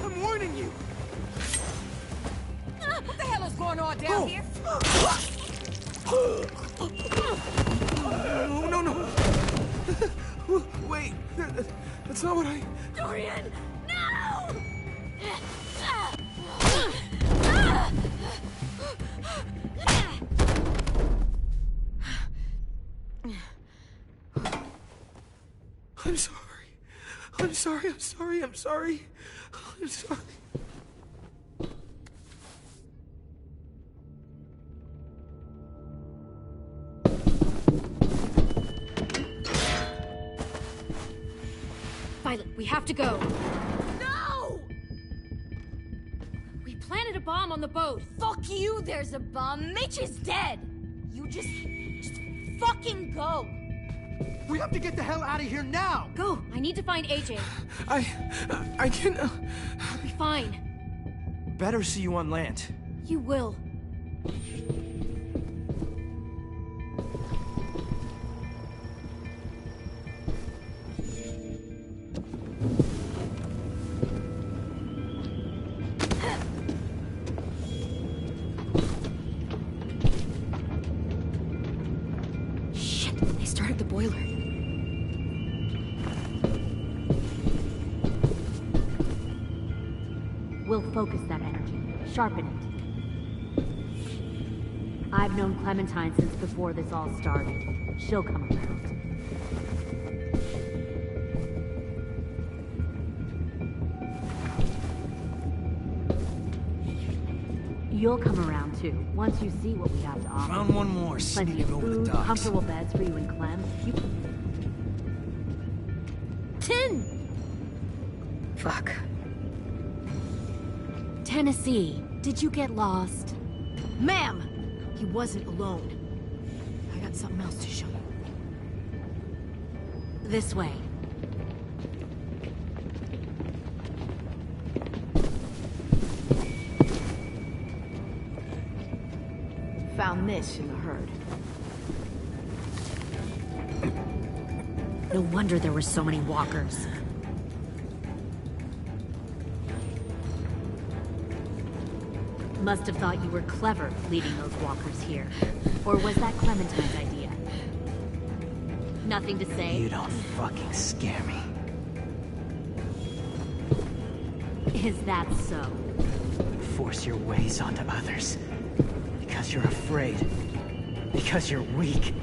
S3: I'm warning you!
S17: What the hell is going on down here?
S3: No. Wait, that's not what I...
S16: Dorian, no!
S3: I'm sorry.
S1: Violet, we have to go.
S16: No!
S1: We planted a bomb on the boat.
S16: Fuck you, there's a bomb. Mitch is dead. You just fucking go.
S19: We have to get the hell out of here now!
S1: Go! I need to find AJ.
S3: I can...
S1: I'll be fine.
S19: Better see you on land.
S1: You will. Shit, they started the boiler.
S18: We'll focus that energy, sharpen it. I've known Clementine since before this all started. She'll come around. You'll come around too, once you see what we have to offer.
S19: Found one more
S18: Plenty
S19: sneaking
S18: of
S19: over the
S18: food,
S19: docks.
S18: comfortable beds for you and Clem.
S16: Tin!
S1: Fuck.
S18: Tennessee, did you get lost?
S1: Ma'am! He wasn't alone. I got something else to show you.
S18: This way.
S2: Found this in the herd.
S18: No wonder there were so many walkers. Must have thought you were clever leading those walkers here. Or was that Clementine's idea? Nothing to say?
S9: You don't fucking scare me.
S18: Is that so?
S9: Force your ways onto others. Because you're afraid. Because you're weak.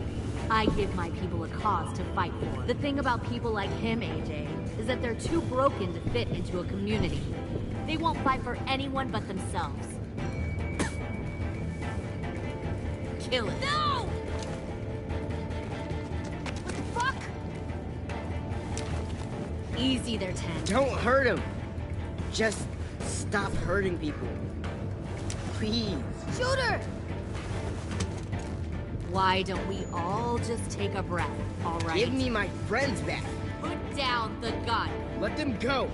S18: I give my people a cause to fight for. The thing about people like him, AJ, is that they're too broken to fit into a community. They won't fight for anyone but themselves. Kill it.
S16: No! What the fuck?
S18: Easy there, Ten.
S10: Don't hurt him. Just stop hurting people. Please.
S16: Shoot her!
S18: Why don't we all just take a breath, all right?
S10: Give me my friends back.
S18: Put down the gun.
S10: Let them go.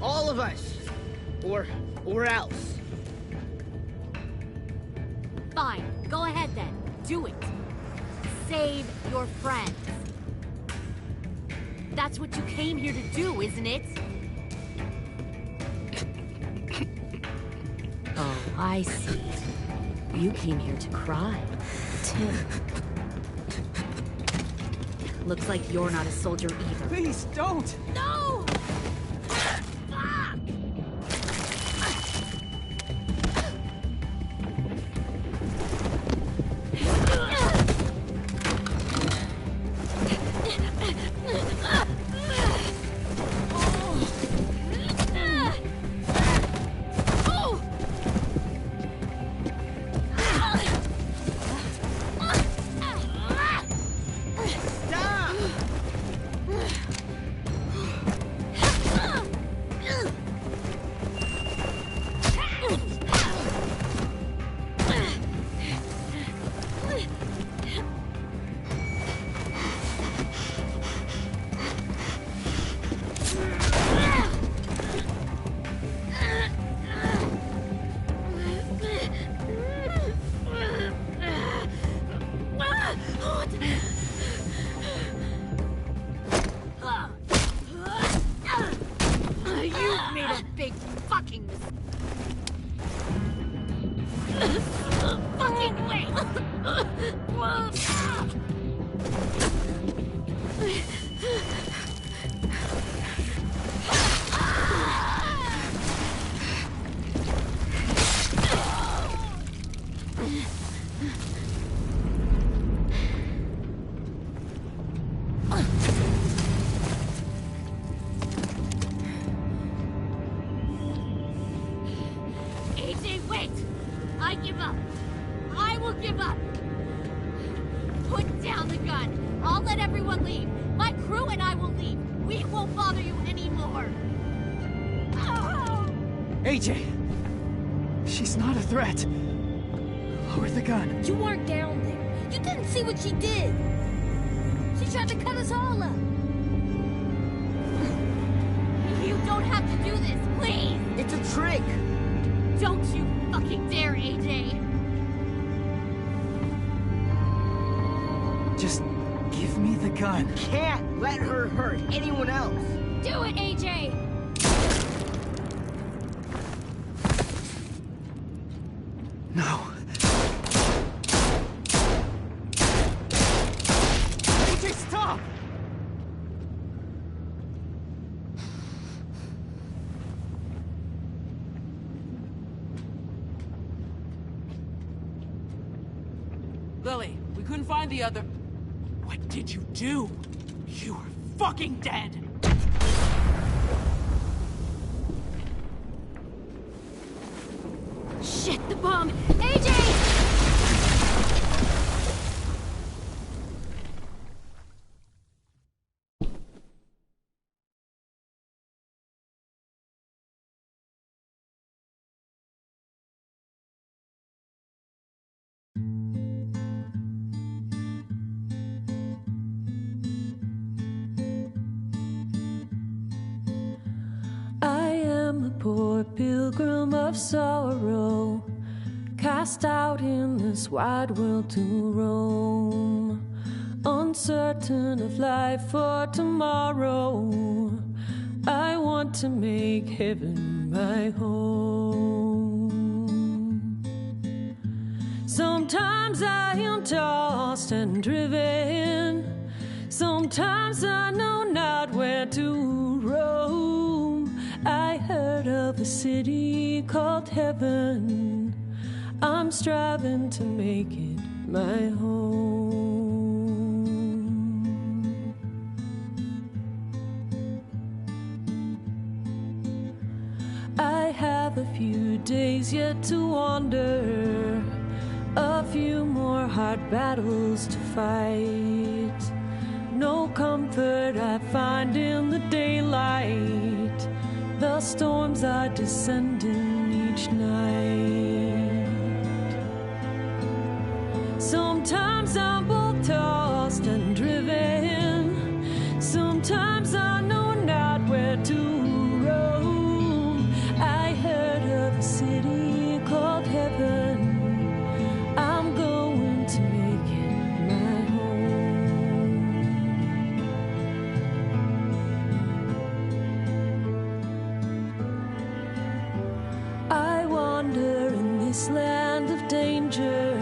S10: All of us. Or else.
S18: Fine, go ahead then. Do it. Save your friends. That's what you came here to do, isn't it? Oh, I see. You came here to cry. Tim. Looks like you're not a soldier either.
S19: Please, don't!
S16: No! won't bother you anymore.
S19: AJ! She's not a threat. Lower the gun.
S8: You weren't down there. You didn't see what she did. She tried to cut us all up.
S16: You don't have to do this, please!
S10: It's a trick!
S16: Don't you fucking dare, AJ!
S19: Just give me the gun.
S10: You can't let her hurt anyone else!
S16: Do it, AJ!
S19: No. AJ, stop!
S13: Lily, we couldn't find the other... What did you do? You are fucking dead!
S16: Shit, the bomb! AJ!
S6: I am a poor pilgrim of sorrow, cast out in this wide world to roam, uncertain of life for tomorrow. I want to make heaven my home. Sometimes I am tossed and driven, sometimes I know not where to roam. I heard of a city called heaven, I'm striving to make it my home. I have a few days yet to wander, a few more hard battles to fight. No comfort I find in the daylight, the storms are descending each night. Sometimes I'm both tossed and driven, sometimes I know not where to roam. I heard of a city called heaven, I'm going to make it my home. I wander in this land of danger,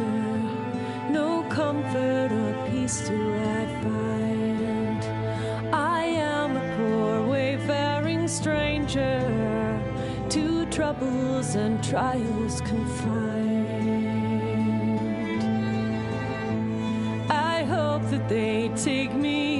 S6: no comfort or peace do I find. I am a poor wayfaring stranger, to troubles and trials confined. I hope that they take me